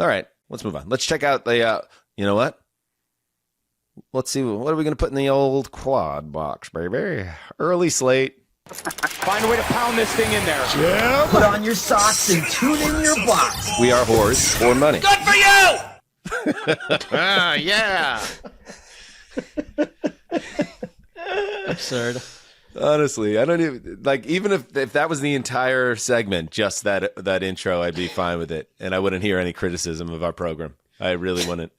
right. Let's move on. Let's check out the, you know what? Let's see. What are we going to put in the old quad box, baby? Early slate. Find a way to pound this thing in there. Put on your socks and tune in your box. We are whores for money. Good for you! Yeah. Absurd. Honestly, I don't even if that was the entire segment, just that intro, I'd be fine with it, and I wouldn't hear any criticism of our program. I really wouldn't.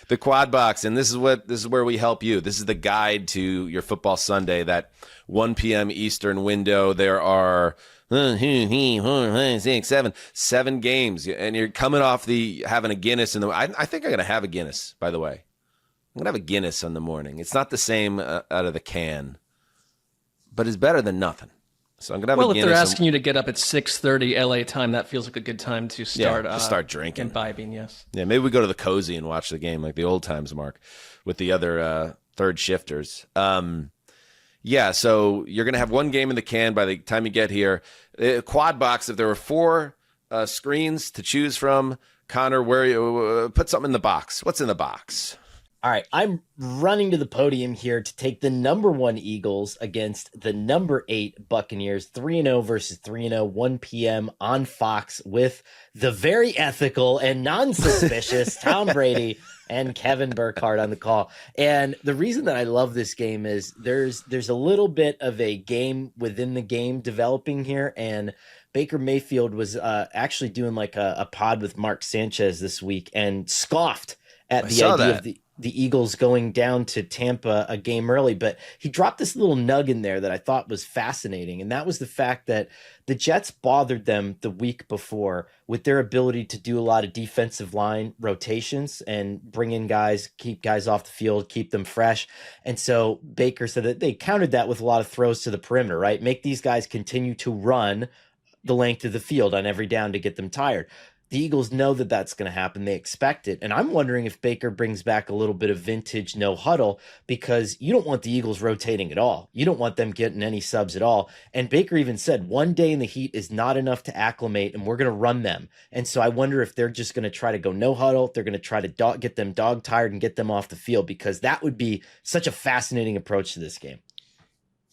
The Quad Box, and this is where we help you. This is the guide to your football Sunday, that 1 p.m. Eastern window. There are 7 games, and you're coming off having a Guinness in the. I think I'm gonna have a Guinness. By the way, I'm gonna have a Guinness in the morning. It's not the same out of the can, but it's better than nothing. So I'm gonna have a Guinness. Well, if they're asking you to get up at 6:30 LA time, that feels like a good time to start. Yeah, start drinking, imbibing. Yes. Yeah, maybe we go to the Cozy and watch the game like the old times, Mark, with the other third shifters. Yeah, so you're gonna have one game in the can by the time you get here. Quad Box. If there were 4 screens to choose from, Connor, where you put something in the box? What's in the box? All right, I'm running to the podium here to take the number 1 Eagles against the number 8 Buccaneers, 3-0 versus 3-0, 1 p.m. on Fox with the very ethical and non-suspicious Tom Brady and Kevin Burkhardt on the call. And the reason that I love this game is there's a little bit of a game within the game developing here, and Baker Mayfield was actually doing like a pod with Mark Sanchez this week and scoffed at the idea of the Eagles going down to Tampa a game early, but he dropped this little nug in there that I thought was fascinating, and that was the fact that the Jets bothered them the week before with their ability to do a lot of defensive line rotations and bring in guys, keep guys off the field, keep them fresh. And so Baker said that they countered that with a lot of throws to the perimeter, right? Make these guys continue to run the length of the field on every down to get them tired. The Eagles know that that's going to happen. They expect it. And I'm wondering if Baker brings back a little bit of vintage no huddle, because you don't want the Eagles rotating at all. You don't want them getting any subs at all. And Baker even said 1 day in the heat is not enough to acclimate, and we're going to run them. And so I wonder if they're just going to try to go no huddle. They're going to try to get them dog tired and get them off the field, because that would be such a fascinating approach to this game.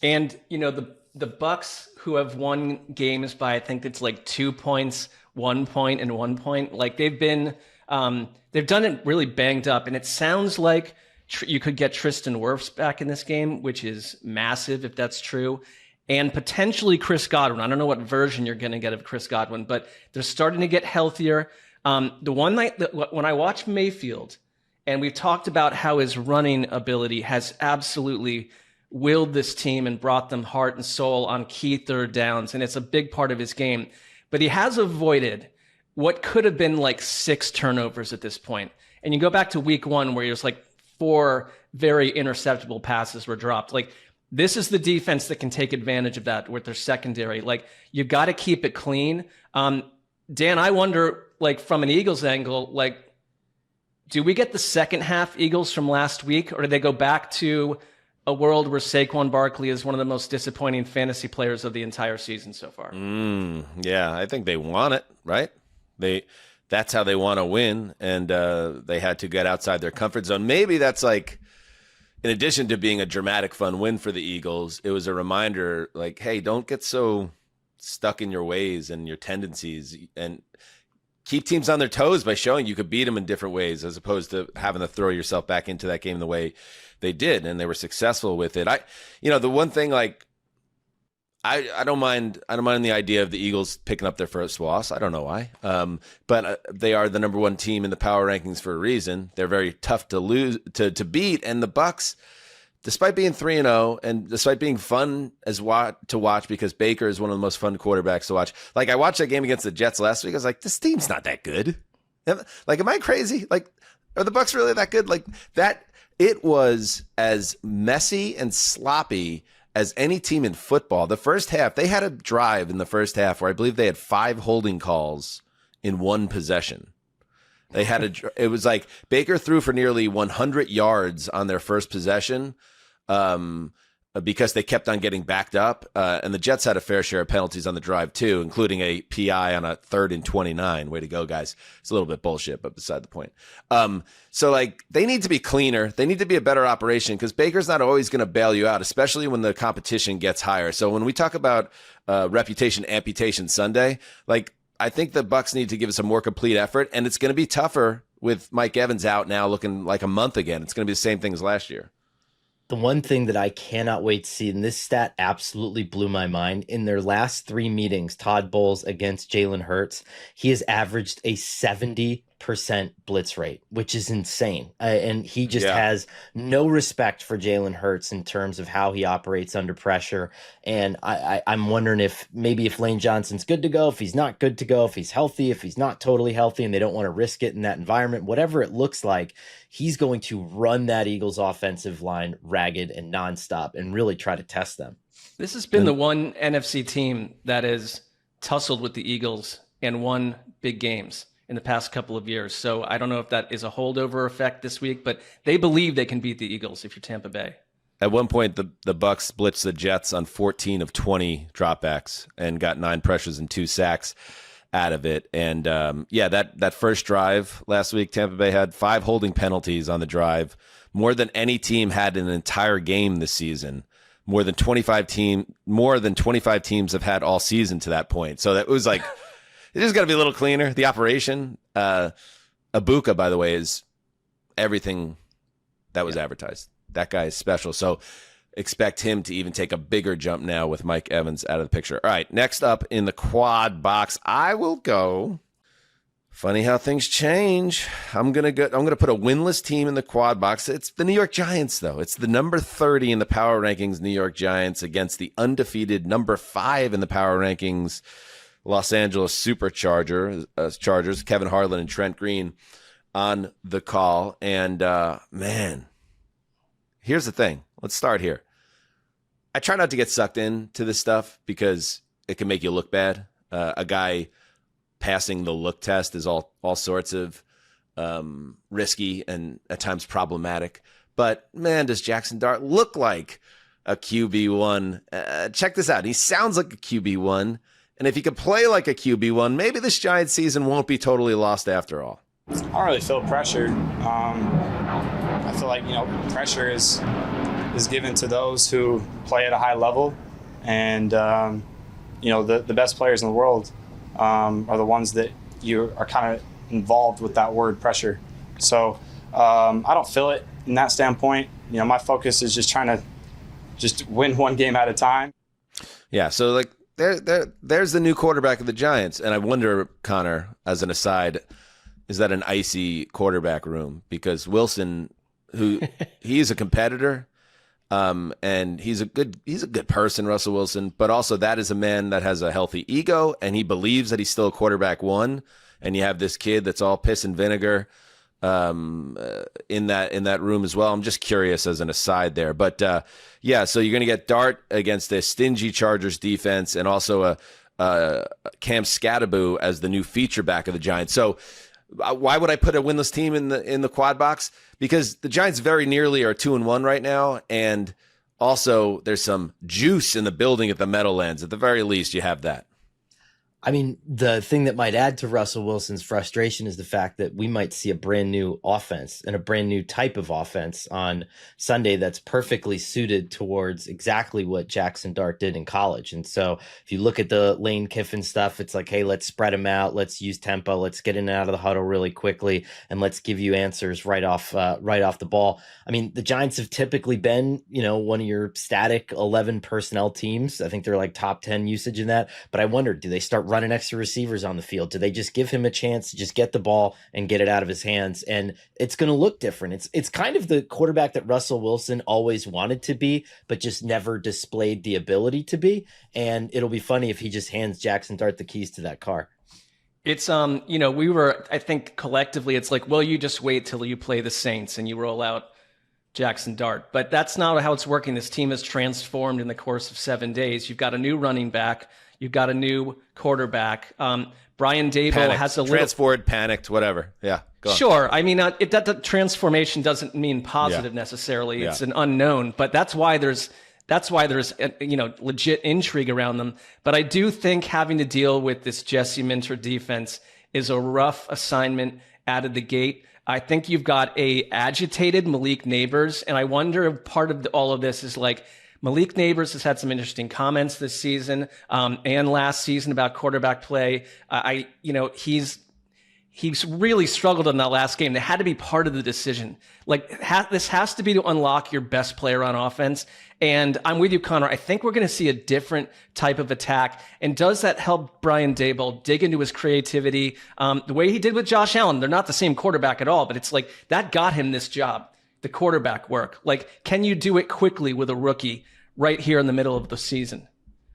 And, the Bucks, who have won games by, I think it's like 2 points, 1 point and 1 point. Like they've done it really banged up, and it sounds like you could get Tristan Wirfs back in this game, which is massive if that's true, and potentially Chris Godwin. I don't know what version you're going to get of Chris Godwin, but they're starting to get healthier. The one night when I watched Mayfield, and we've talked about how his running ability has absolutely willed this team and brought them heart and soul on key third downs, and it's a big part of his game. But he has avoided what could have been like 6 turnovers at this point. And you go back to week 1 where there's like 4 very interceptable passes were dropped. Like, this is the defense that can take advantage of that with their secondary. Like, you got to keep it clean. Dan, I wonder, like, from an Eagles angle, like, do we get the second half Eagles from last week, or do they go back to a world where Saquon Barkley is one of the most disappointing fantasy players of the entire season so far? Yeah, I think they want it, right? That's how they want to win, and they had to get outside their comfort zone. Maybe that's like, in addition to being a dramatic, fun win for the Eagles, it was a reminder, like, hey, don't get so stuck in your ways and your tendencies, and keep teams on their toes by showing you could beat them in different ways, as opposed to having to throw yourself back into that game the way they did, and they were successful with it. The one thing, like, I don't mind the idea of the Eagles picking up their first loss. I don't know why, but they are the number 1 team in the power rankings for a reason. They're very tough to lose to beat, and the Bucks, despite being 3-0 and despite being fun to watch, because Baker is one of the most fun quarterbacks to watch. Like, I watched that game against the Jets last week. I was like, this team's not that good. Like, am I crazy? Like, are the Bucks really that good? Like that. It was as messy and sloppy as any team in football. The first half, they had a drive in the first half where I believe they had 5 holding calls in 1 possession. It was like Baker threw for nearly 100 yards on their first possession. because they kept on getting backed up. And the Jets had a fair share of penalties on the drive too, including a PI on a 3rd and 29. Way to go, guys. It's a little bit bullshit, but beside the point. So like they need to be cleaner. They need to be a better operation because Baker's not always going to bail you out, especially when the competition gets higher. So when we talk about reputation amputation Sunday, like I think the Bucs need to give us a more complete effort, and it's going to be tougher with Mike Evans out now looking like a month again. It's going to be the same thing as last year. The one thing that I cannot wait to see, and this stat absolutely blew my mind, in their last 3 meetings, Todd Bowles against Jalen Hurts, he has averaged a 70% blitz rate, which is insane. And he just has no respect for Jalen Hurts in terms of how he operates under pressure. And I'm wondering if Lane Johnson's good to go, if he's not good to go, if he's healthy, if he's not totally healthy and they don't want to risk it in that environment, whatever it looks like, he's going to run that Eagles offensive line ragged and nonstop and really try to test them. This has been the one NFC team that has tussled with the Eagles and won big games in the past couple of years. So I don't know if that is a holdover effect this week, but they believe they can beat the Eagles if you're Tampa Bay. At one point, the Bucs blitzed the Jets on 14 of 20 dropbacks and got 9 pressures and 2 sacks out of it. And that first drive last week, Tampa Bay had 5 holding penalties on the drive, more than any team had in an entire game this season. More than 25 teams have had all season to that point. So that was like, it just got to be a little cleaner. The operation, Ibuka, by the way, is everything that was advertised. That guy is special. So expect him to even take a bigger jump now with Mike Evans out of the picture. All right, next up in the quad box, I will go. Funny how things change. I'm gonna put a winless team in the quad box. It's the New York Giants, though. It's the number 30 in the power rankings, New York Giants, against the undefeated number 5 in the power rankings, Los Angeles Chargers, Kevin Harlan and Trent Green on the call. And man, here's the thing. Let's start here. I try not to get sucked into this stuff because it can make you look bad. A guy passing the look test is all sorts of risky and at times problematic. But man, does Jackson Dart look like a QB1? Check this out. He sounds like a QB1. And if he could play like a QB1, maybe this Giants season won't be totally lost after all. I don't really feel pressured. I feel like, pressure is given to those who play at a high level. And, the best players in the world are the ones that you are kind of involved with that word pressure. So I don't feel it in that standpoint. My focus is just trying to just win one game at a time. Yeah, so like there's the new quarterback of the Giants. And I wonder, Connor, as an aside, is that an icy quarterback room? Because Wilson, he's a competitor, and he's a good person, Russell Wilson, but also that is a man that has a healthy ego, and he believes that he's still a quarterback one. And you have this kid that's all piss and vinegar in that room as well. I'm just curious as an aside there, but so you're going to get Dart against a stingy Chargers defense, and also a Cam Scatteraboo as the new feature back of the Giants. So why would I put a winless team in the quad box? Because the Giants very nearly are 2-1 right now, and also there's some juice in the building at the Meadowlands. At the very least, you have that. I mean, the thing that might add to Russell Wilson's frustration is the fact that we might see a brand new offense and a brand new type of offense on Sunday that's perfectly suited towards exactly what Jackson Dart did in college. And so if you look at the Lane Kiffin stuff, it's like, hey, let's spread them out. Let's use tempo. Let's get in and out of the huddle really quickly. And let's give you answers right off the ball. I mean, the Giants have typically been, one of your static 11 personnel teams. I think they're like top 10 usage in that. But I wonder, do they start running extra receivers on the field? Do they just give him a chance to just get the ball and get it out of his hands? And it's going to look different. It's kind of the quarterback that Russell Wilson always wanted to be, but just never displayed the ability to be. And it'll be funny if he just hands Jackson Dart the keys to that car. It's, we were, I think collectively, it's like, well, you just wait till you play the Saints and you roll out Jackson Dart. But that's not how it's working. This team has transformed in the course of 7 days. You've got a new running back. You've got a new quarterback. Brian Daboll has a little... Transport, panicked, whatever. Yeah, go on. Sure. I mean, that transformation doesn't mean positive necessarily. Yeah. It's an unknown. But that's why there's That's why there's legit intrigue around them. But I do think having to deal with this Jesse Minter defense is a rough assignment out of the gate. I think you've got a agitated Malik Neighbors, and I wonder if part of all of this is like Malik Neighbors has had some interesting comments this season and last season about quarterback play. He's really struggled in that last game. They had to be part of the decision. This has to be to unlock your best player on offense. And I'm with you, Connor. I think we're going to see a different type of attack. And does that help Brian Daboll dig into his creativity? The way he did with Josh Allen, they're not the same quarterback at all, but it's like that got him this job, the quarterback work. Can you do it quickly with a rookie right here in the middle of the season?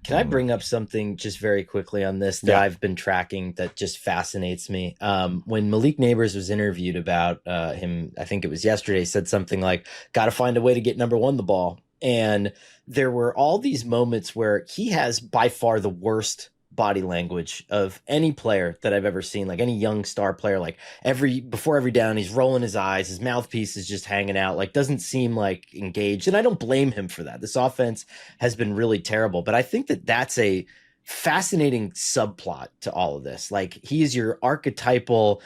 Can I bring up something just very quickly on this that I've been tracking that just fascinates me? When Malik Neighbors was interviewed about him, I think it was yesterday, said something like, got to find a way to get number one the ball. And there were all these moments where he has by far the worst body language of any player that I've ever seen, like any young star player. Before every down, he's rolling his eyes, his mouthpiece is just hanging out, doesn't seem engaged. And I don't blame him for that. This offense has been really terrible, but I think that that's a fascinating subplot to all of this. He is your archetypal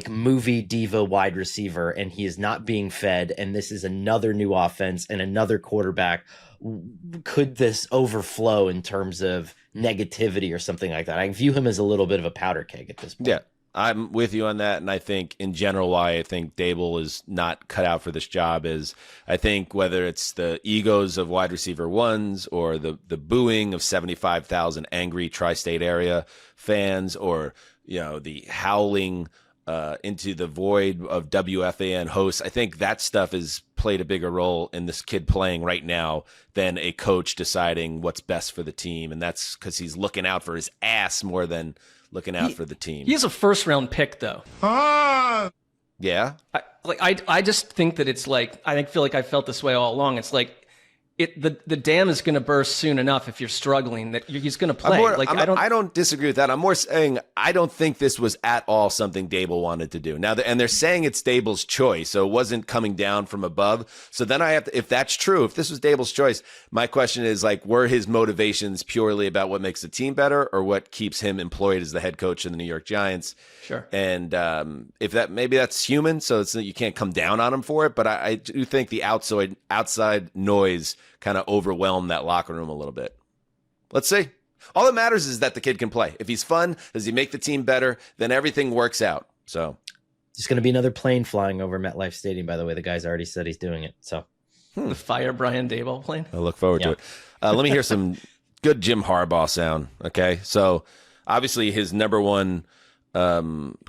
movie diva wide receiver, and he is not being fed, and this is another new offense and another quarterback. Could this overflow in terms of negativity or something like that? I view him as a little bit of a powder keg at this point. Yeah, I'm with you on that. And I think in general, why I think Daboll is not cut out for this job is I think whether it's the egos of wide receiver ones or the booing of 75,000 angry tri-state area fans, or, the howling into the void of WFAN hosts. I think that stuff has played a bigger role in this kid playing right now than a coach deciding what's best for the team. And that's because he's looking out for his ass more than looking out for the team. He has a first-round pick, though. Yeah? I just think that it's I feel like I felt this way all along. It's the dam is going to burst soon enough if you're struggling that he's going to play. I don't disagree with that. I'm more saying I don't think this was at all something Daboll wanted to do. Now, and they're saying it's Daboll's choice, so it wasn't coming down from above. So then I have to, if that's true, if this was Daboll's choice, my question is were his motivations purely about what makes the team better or what keeps him employed as the head coach of the New York Giants? Sure. And if that, maybe that's human, so it's you can't come down on him for it. But I do think the outside noise kind of overwhelmed that locker room a little bit. Let's see. All that matters is that the kid can play. If he's fun, does he make the team better, then everything works out. So there's going to be another plane flying over MetLife Stadium, by the way. The guy's already said he's doing it. So the fire Brian Daboll plane. I look forward to it. Let me hear some good Jim Harbaugh sound. Okay. So obviously his number one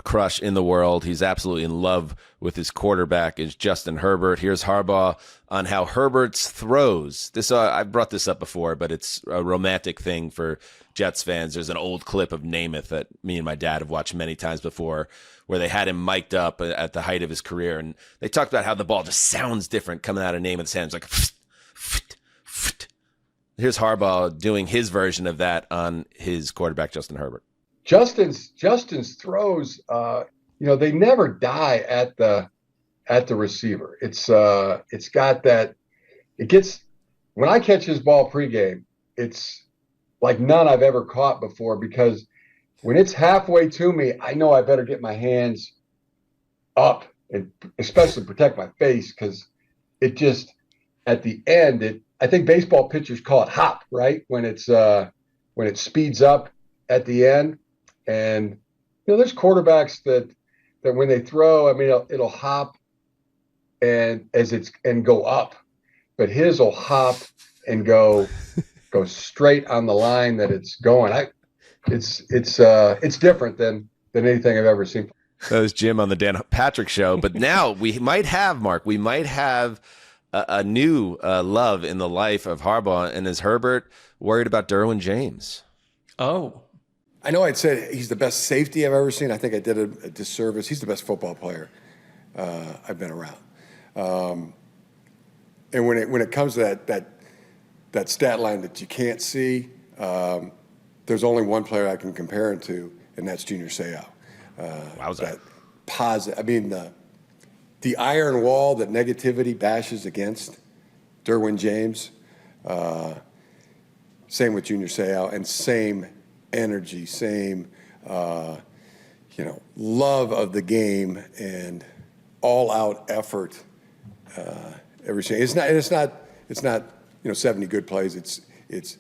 crush in the world, he's absolutely in love with his quarterback, is Justin Herbert. Here's Harbaugh on how Herbert's throws. I've brought this up before, but it's a romantic thing for Jets fans. There's an old clip of Namath that me and my dad have watched many times before, where they had him mic'd up at the height of his career, and they talked about how the ball just sounds different coming out of Namath's hands, Here's Harbaugh doing his version of that on his quarterback, Justin Herbert. Justin's throws, they never die at the receiver. It's got that. It gets, when I catch his ball pregame, it's like none I've ever caught before, because when it's halfway to me, I know I better get my hands up and especially protect my face, because it just, at the end, I think baseball pitchers call it hop, right? When it speeds up at the end. And there's quarterbacks that when they throw, it'll hop and go up, but his will hop and go straight on the line that it's going. It's different than anything I've ever seen. That was Jim on the Dan Patrick Show. But now we might have, Mark, a new love in the life of Harbaugh. And is Herbert worried about Derwin James? Oh. I know I'd said he's the best safety I've ever seen. I think I did a disservice. He's the best football player I've been around. And when it comes to that stat line that you can't see, there's only one player I can compare him to, and that's Junior Seau. The iron wall that negativity bashes against Derwin James, Same with Junior Seau, and same energy, same love of the game and all-out effort every single. It's not 70 good plays. It's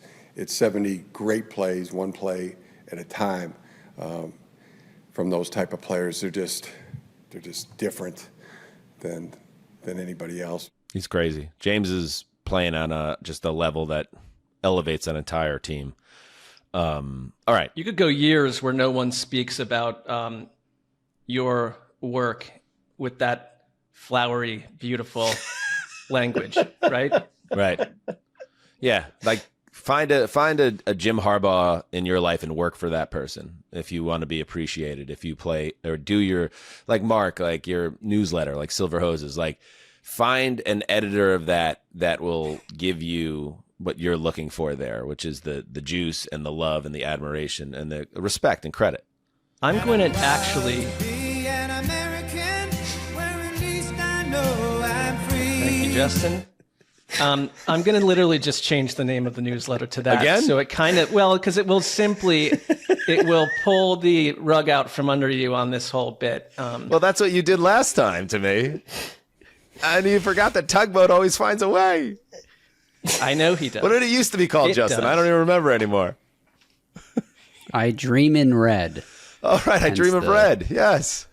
70 great plays, one play at a time. From those type of players, they're just different than anybody else. He's crazy. James is playing on just a level that elevates an entire team. All right. You could go years where no one speaks about your work with that flowery, beautiful language, right? Right. Yeah. Like find a Jim Harbaugh in your life and work for that person if you want to be appreciated. If you play or do your, like Mark, like your newsletter, like Silver Hoses, like find an editor of that will give you what you're looking for there, which is the juice and the love and the admiration and the respect and credit. I'm going to actually. Thank you, Justin. I'm going to literally just change the name of the newsletter to that. Again? So it kind of, because it will it will pull the rug out from under you on this whole bit. Well, that's what you did last time to me. And you forgot that Tugboat always finds a way. I know he does. What did it used to be called, Justin? I don't even remember anymore. I dream in red. All right, I dream of red. Yes.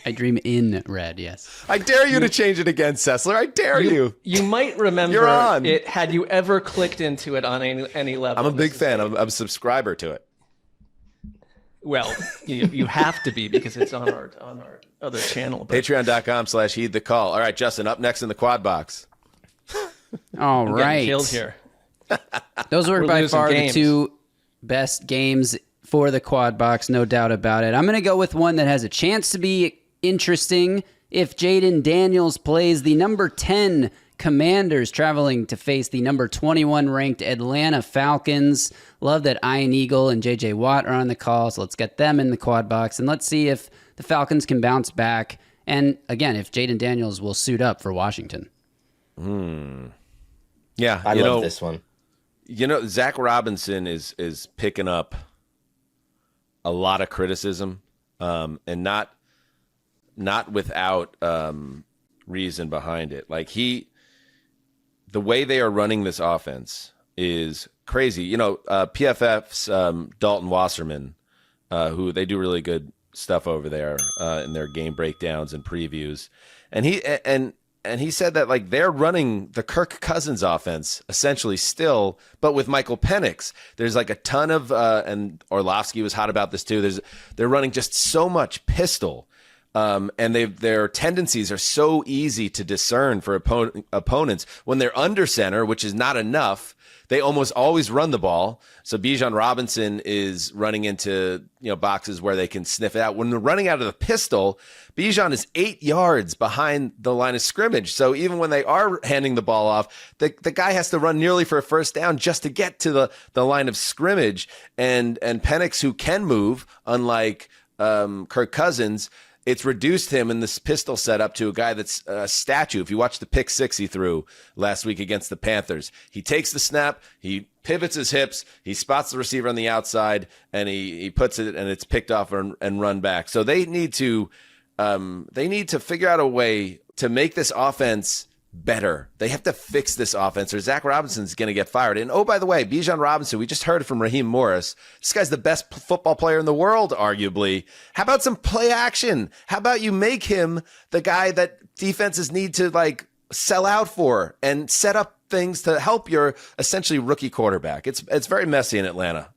I dream in red. Yes. I dare you to change it again, Sessler. I dare you. You might remember You're on. it had you ever clicked into it on any level. I'm a big fan. I'm a subscriber to it. Well, you have to be because it's on our other channel. But Patreon.com/heed the call. All right, Justin, up next in the quad box. All I'm right. getting killed here. Those were by losing far games. the two best games for the quad box, no doubt about it. I'm going to go with one that has a chance to be interesting if Jaden Daniels plays the number 10 Commanders traveling to face the number 21 ranked Atlanta Falcons. Love that Ian Eagle and JJ Watt are on the call, so let's get them in the quad box and let's see if the Falcons can bounce back. And again, if Jaden Daniels will suit up for Washington. Yeah, I love this one. Zach Robinson is picking up a lot of criticism, and not without reason behind it. Like the way they are running this offense is crazy. PFF's Dalton Wasserman, who they do really good stuff over there in their game breakdowns and previews, and he said that like they're running the Kirk Cousins offense essentially still, but with Michael Penix. There's like a ton of and Orlovsky was hot about this too. They're running just so much pistol. And their tendencies are so easy to discern for opponents when they're under center, which is not enough. They almost always run the ball. So Bijan Robinson is running into boxes where they can sniff it out. When they're running out of the pistol, Bijan is 8 yards behind the line of scrimmage. So even when they are handing the ball off, the guy has to run nearly for a first down just to get to the line of scrimmage. And Penix, who can move, unlike Kirk Cousins, it's reduced him in this pistol setup to a guy that's a statue. If you watch the pick six he threw last week against the Panthers, he takes the snap, he pivots his hips, he spots the receiver on the outside, and he puts it, and it's picked off and run back. So they need to figure out a way to make this offense better. They have to fix this offense or Zach Robinson's going to get fired. And oh, by the way, Bijan Robinson, we just heard from Raheem Morris. This guy's the best football player in the world, arguably. How about some play action? How about you make him the guy that defenses need to like sell out for and set up things to help your essentially rookie quarterback? It's very messy in Atlanta.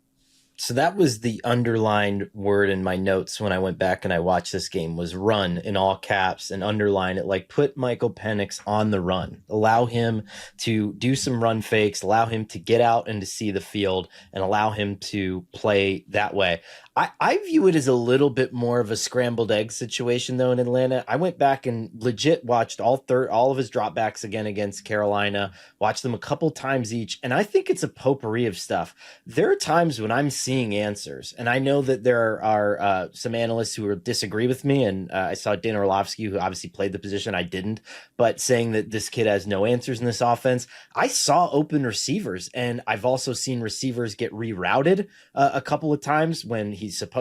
So that was the underlined word in my notes when I went back and I watched this game was run in all caps and underline it, like put Michael Penix on the run, allow him to do some run fakes, allow him to get out and to see the field and allow him to play that way. I view it as a little bit more of a scrambled egg situation, though, in Atlanta. I went back and legit watched all of his dropbacks again against Carolina, watched them a couple times each, and I think it's a potpourri of stuff. There are times when I'm seeing answers. And I know that there are some analysts who will disagree with me. And I saw Dan Orlovsky, who obviously played the position, I didn't, but saying that this kid has no answers in this offense. I saw open receivers, and I've also seen receivers get rerouted a couple of times when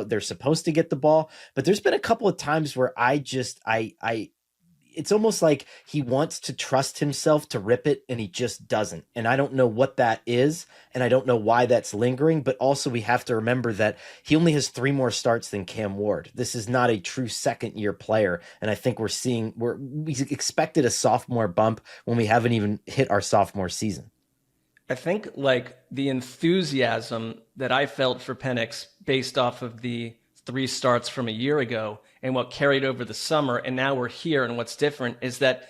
they're supposed to get the ball. But there's been a couple of times where it's almost like he wants to trust himself to rip it, and he just doesn't. And I don't know what that is, and I don't know why that's lingering. But also, we have to remember that he only has 3 more starts than Cam Ward. This is not a true second-year player, and I think we expected a sophomore bump when we haven't even hit our sophomore season. I think like the enthusiasm that I felt for Penix based off of the 3 starts from a year ago and what carried over the summer, and now we're here, and what's different is that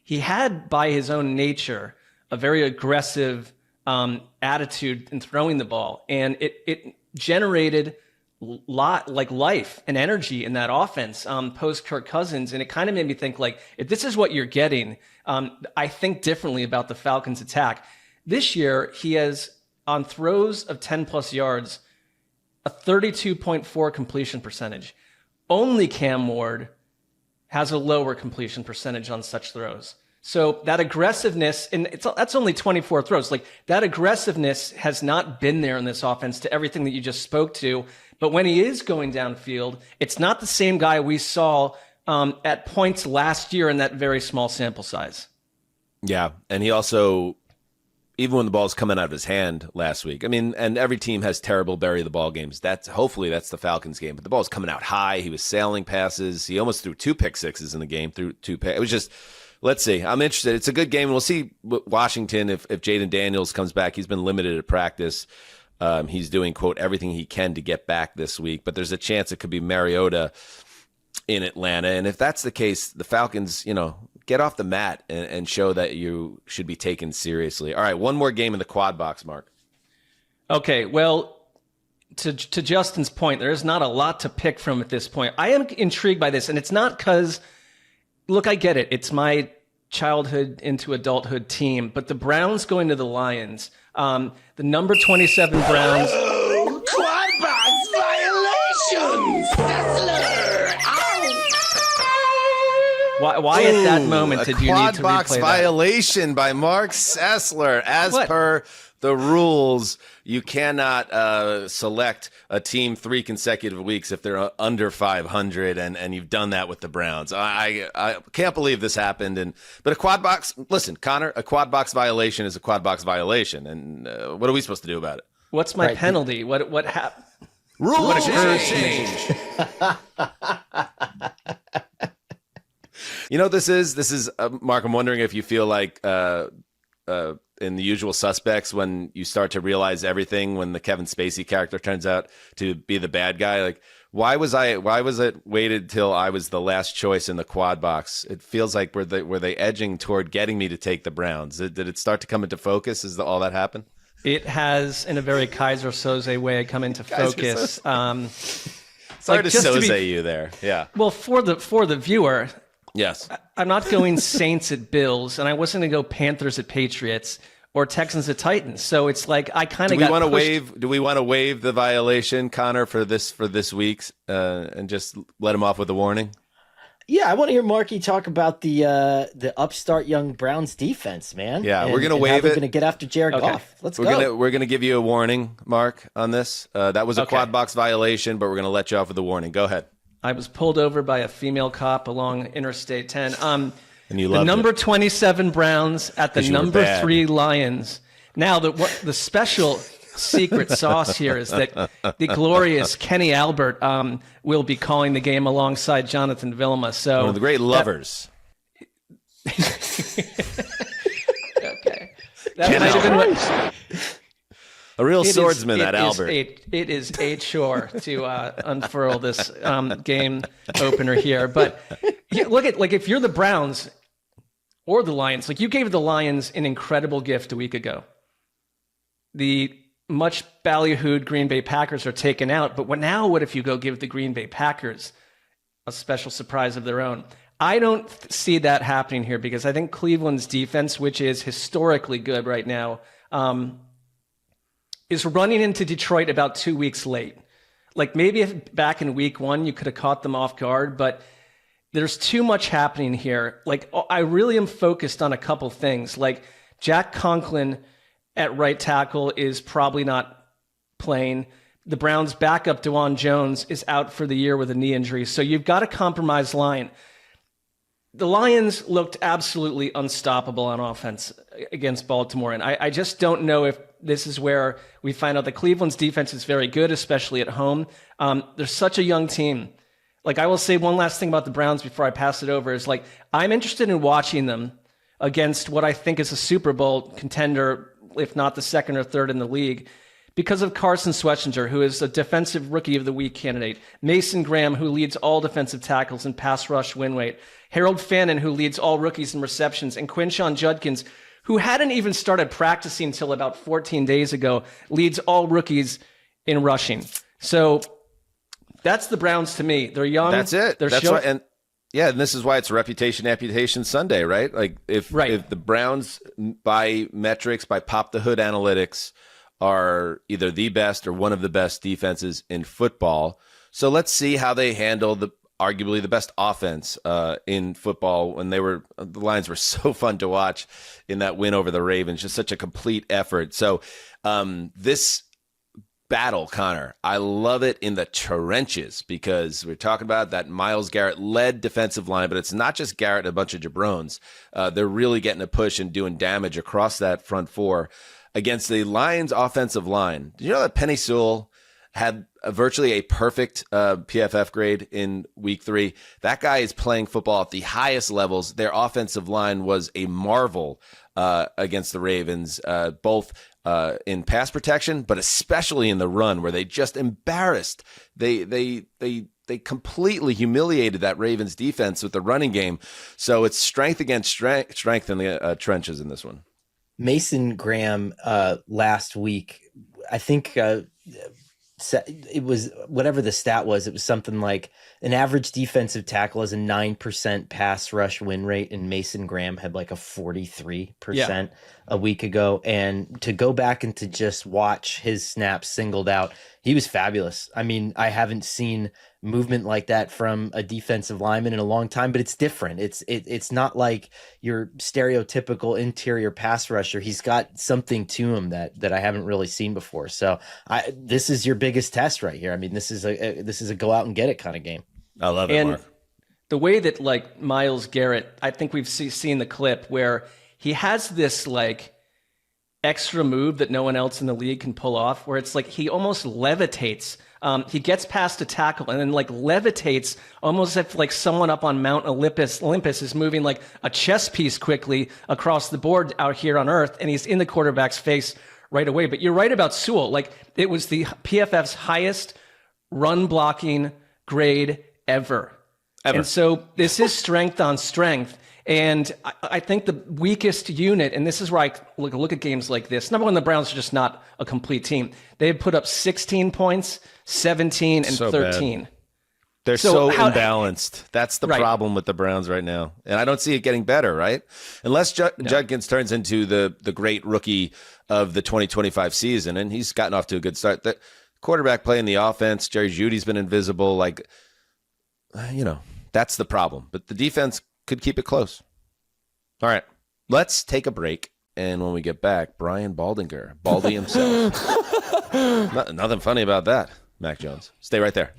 he had, by his own nature, a very aggressive attitude in throwing the ball, and it generated life and energy in that offense post Kirk Cousins, and it kind of made me think, like, if this is what you're getting, I think differently about the Falcons' attack. This year, he has, on throws of 10-plus yards, a 32.4 completion percentage. Only Cam Ward has a lower completion percentage on such throws. So that aggressiveness, and that's only 24 throws. Like, that aggressiveness has not been there in this offense to everything that you just spoke to. But when he is going downfield, it's not the same guy we saw at points last year in that very small sample size. Yeah, and he also, even when the ball's coming out of his hand last week, I mean, and every team has terrible bury the ball games. Hopefully that's the Falcons game, but the ball's coming out high. He was sailing passes. He almost threw 2 pick sixes in the game. It was just, let's see. I'm interested. It's a good game. We'll see Washington if Jaden Daniels comes back. He's been limited at practice. He's doing, quote, everything he can to get back this week, but there's a chance it could be Mariota in Atlanta. And if that's the case, the Falcons, get off the mat and show that you should be taken seriously. All right, one more game in the quad box, Mark. Okay, well, to Justin's point, there is not a lot to pick from at this point. I am intrigued by this, and it's not because, look, I get it. It's my childhood into adulthood team, but the Browns going to the Lions, the number 27 Browns. Oh, quad box violations! Sessler! Why at that moment did you need to replay that? Quad box violation by Marc Sessler. As per the rules, you cannot select a team 3 consecutive weeks if they're under 500, and you've done that with the Browns. I can't believe this happened. But a quad box, listen, Connor, a quad box violation is a quad box violation, and what are we supposed to do about it? What's my penalty? What happened? Rule change. You know what this is, Mark, I'm wondering if you feel like in The Usual Suspects when you start to realize everything when the Kevin Spacey character turns out to be the bad guy. Like, why was it waited till I was the last choice in the quad box? It feels like were they edging toward getting me to take the Browns? Did it start to come into focus as all that happened? It has, in a very Kaiser Soze way, come into focus. Sorry to Soze you there. Yeah. Well, for the viewer. Yes. I'm not going Saints at Bills, and I wasn't going to go Panthers at Patriots or Texans at Titans. So it's like I kind of got pushed. Do we want to waive the violation, Connor, for this week's and just let him off with a warning? Yeah, I want to hear Marky talk about the upstart young Browns defense, man. Yeah, we're going to waive it. We're going to get after Jared Goff. Let's go. We're going to give you a warning, Mark, on this. That was a quad box violation, but we're going to let you off with a warning. Go ahead. I was pulled over by a female cop along Interstate 10. And you the number 27 Browns at the number 3 Lions. Now, the special secret sauce here is that the glorious Kenny Albert will be calling the game alongside Jonathan Vilma. So one of the great lovers. Okay. That might have been a real swordsman, Albert. It is a chore to unfurl this game opener here. But look at, like, if you're the Browns or the Lions, like, you gave the Lions an incredible gift a week ago. The much ballyhooed Green Bay Packers are taken out. But what if you go give the Green Bay Packers a special surprise of their own? I don't see that happening here because I think Cleveland's defense, which is historically good right now, is running into Detroit about 2 weeks late. Like maybe if back in week 1, you could have caught them off guard, but there's too much happening here. Like I really am focused on a couple things. Like Jack Conklin at right tackle is probably not playing. The Browns' backup, DeJuan Jones, is out for the year with a knee injury. So you've got a compromised line. The Lions looked absolutely unstoppable on offense against Baltimore. And I just don't know if this is where we find out that Cleveland's defense is very good, especially at home. They're such a young team. Like, I will say one last thing about the Browns before I pass it over is, like, I'm interested in watching them against what I think is a Super Bowl contender, if not the second or third in the league, because of Carson Schwarzenegger, who is a defensive rookie of the week candidate, Mason Graham, who leads all defensive tackles in pass rush win rate, Harold Fannin, who leads all rookies in receptions, and Quinshon Judkins, who hadn't even started practicing until about 14 days ago, leads all rookies in rushing. So that's the Browns to me. They're young. That's it. They're That's why, and this is why it's Reputation Amputation Sunday, right? Like if the Browns by metrics, by pop the hood analytics, are either the best or one of the best defenses in football. So let's see how they handle arguably the best offense in football when the Lions were so fun to watch in that win over the Ravens, just such a complete effort. So this battle, Connor, I love it in the trenches because we're talking about that Myles Garrett-led defensive line, but it's not just Garrett and a bunch of jabrones. They're really getting a push and doing damage across that front four against the Lions offensive line. Did you know that Penei Sewell had virtually a perfect PFF grade in week 3? That guy is playing football at the highest levels. Their offensive line was a marvel against the Ravens, both in pass protection, but especially in the run, where they just embarrassed. They completely humiliated that Ravens defense with the running game. So it's strength against strength in the trenches in this one. Mason Graham last week, I think it was whatever the stat was. It was something like an average defensive tackle has a 9% pass rush win rate, and Mason Graham had like a 43% a week ago. And to go back and to just watch his snaps singled out, he was fabulous. I mean, I haven't seen movement like that from a defensive lineman in a long time, but it's different. It's not like your stereotypical interior pass rusher. He's got something to him that I haven't really seen before. So this is your biggest test right here. I mean, this is a go out and get it kind of game. I love it, Mark. The way that like Myles Garrett, I think we've seen the clip where he has this like extra move that no one else in the league can pull off, where it's like he almost levitates. He gets past a tackle and then like levitates, almost as if like someone up on Mount Olympus is moving like a chess piece quickly across the board out here on Earth, and he's in the quarterback's face right away. But you're right about Sewell. Like, it was the PFF's highest run blocking grade ever. And so this is strength on strength. And I think the weakest unit, and this is where I look at games like this. Number one, the Browns are just not a complete team. They've put up 16 points, 17, and 13. Bad. They're so imbalanced. That's the problem with the Browns right now. And I don't see it getting better, right? Unless Judkins turns into the great rookie of the 2025 season, and he's gotten off to a good start. The quarterback playing the offense, Jerry Jeudy's been invisible. Like, that's the problem. But the defense could keep it close. All right, let's take a break. And when we get back, Brian Baldinger, Baldy himself. Nothing funny about that, Mac Jones. Stay right there.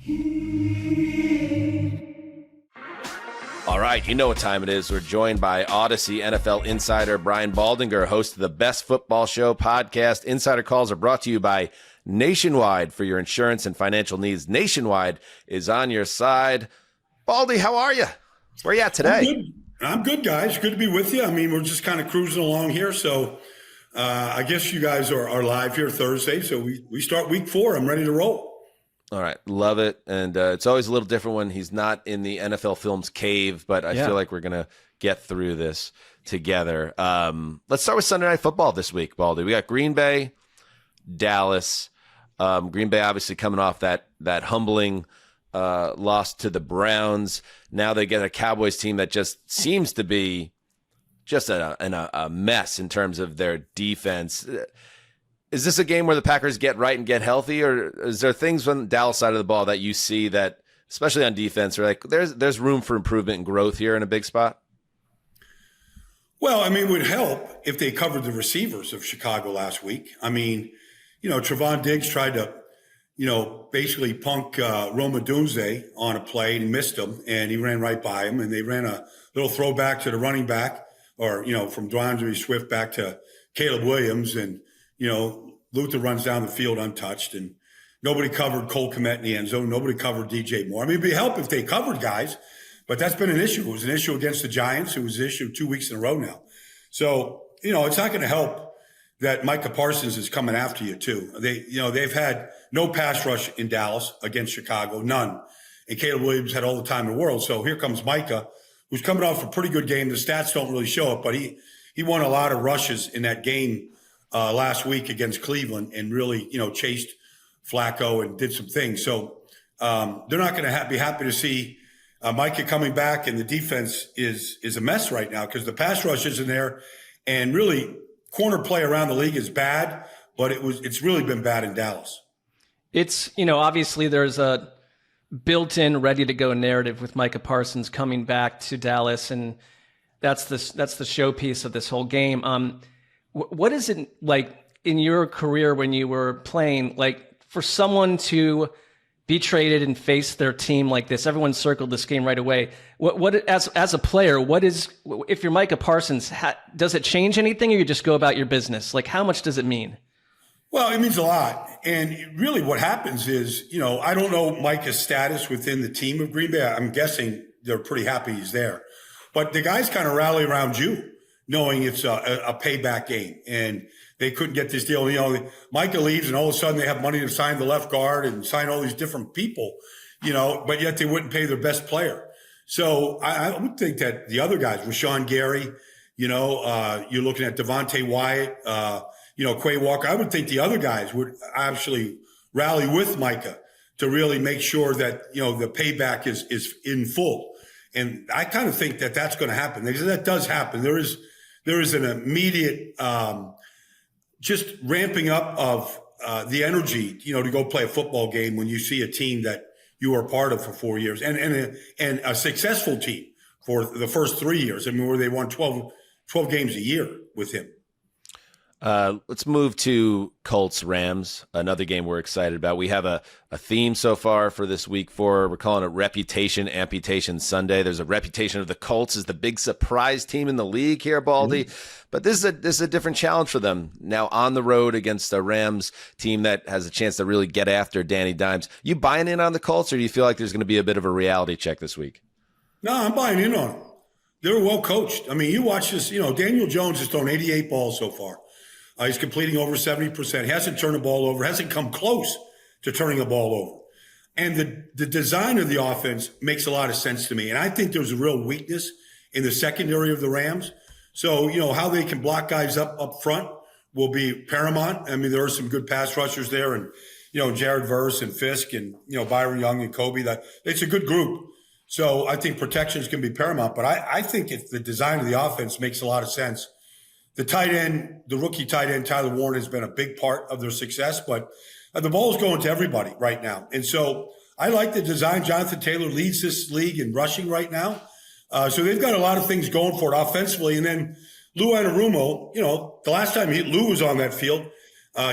All right, you know what time it is. We're joined by Odyssey NFL insider Brian Baldinger, host of the Best Football Show podcast. Insider calls are brought to you by Nationwide. For your insurance and financial needs, Nationwide is on your side. Baldy, how are you? Where are you at today? I'm good, guys. Good to be with you. I mean, we're just kind of cruising along here. So I guess you guys are live here Thursday. So we start week 4. I'm ready to roll. All right. Love it. And it's always a little different when he's not in the NFL Films cave, but I feel like we're going to get through this together. Let's start with Sunday Night Football this week, Baldy. We got Green Bay, Dallas. Green Bay obviously coming off that humbling lost to the Browns. Now they get a Cowboys team that just seems to be just a mess in terms of their defense. Is this a game where the Packers get right and get healthy, or is there things on the Dallas side of the ball that you see that, especially on defense, are like there's room for improvement and growth here in a big spot? Well, I mean, it would help if they covered the receivers of Chicago last week. I mean, Trevon Diggs tried to, basically punk Roma Dunze on a play and he missed him, and he ran right by him, and they ran a little throwback to the running back, or, from DeAndre Swift back to Caleb Williams, and Luther runs down the field untouched, and nobody covered Cole Kmet in the end zone. Nobody covered DJ Moore. I mean, it'd be help if they covered guys, but that's been an issue. It was an issue against the Giants. It was an issue 2 weeks in a row now. So, it's not going to help that Micah Parsons is coming after you too. They've had no pass rush in Dallas against Chicago, none. And Caleb Williams had all the time in the world. So here comes Micah, who's coming off a pretty good game. The stats don't really show it, but he won a lot of rushes in that game last week against Cleveland, and really, chased Flacco and did some things. So they're not going to be happy to see Micah coming back, and the defense is a mess right now because the pass rush isn't there, and really corner play around the league is bad, but it's really been bad in Dallas. It's, obviously there's a built-in ready-to-go narrative with Micah Parsons coming back to Dallas, and that's the showpiece of this whole game. What is it like in your career when you were playing, like for someone to be traded and face their team like this? Everyone circled this game right away. What as a player, if you're Micah Parsons, does it change anything, or you just go about your business? Like, how much does it mean? Well, it means a lot. And really what happens is, I don't know Micah's status within the team of Green Bay. I'm guessing they're pretty happy he's there. But the guys kind of rally around you, knowing it's a payback game. And they couldn't get this deal. Micah leaves, and all of a sudden they have money to sign the left guard and sign all these different people, but yet they wouldn't pay their best player. So I would think that the other guys, Rashawn Gary, you're looking at Devontae Wyatt, Quay Walker. I would think the other guys would actually rally with Micah to really make sure that, the payback is in full. And I kind of think that that's going to happen. That does happen. There is an immediate, just ramping up of the energy, to go play a football game when you see a team that you were part of for 4 years, and a successful team for the first 3 years. I mean, where they won 12 games a year with him. Let's move to Colts-Rams, another game we're excited about. We have a theme so far for this week 4. We're calling it Reputation Amputation Sunday. There's a reputation of the Colts as the big surprise team in the league here, Baldy. Mm-hmm. But this is a different challenge for them now on the road against a Rams team that has a chance to really get after Danny Dimes. You buying in on the Colts, or do you feel like there's going to be a bit of a reality check this week? No, I'm buying in on them. They're well coached. I mean, you watch this, Daniel Jones has thrown 88 balls so far. He's completing over 70%. He hasn't turned the ball over, hasn't come close to turning the ball over. And the design of the offense makes a lot of sense to me. And I think there's a real weakness in the secondary of the Rams. So, how they can block guys up front will be paramount. I mean, there are some good pass rushers there, and, Jared Verse and Fisk and, Byron Young and Kobe. It's a good group. So I think protection is going to be paramount. But I think if the design of the offense makes a lot of sense. The tight end, the rookie tight end, Tyler Warren, has been a big part of their success, but the ball is going to everybody right now. And so I like the design. Jonathan Taylor leads this league in rushing right now. So they've got a lot of things going for it offensively. And then Lou Anarumo, the last time Lou was on that field,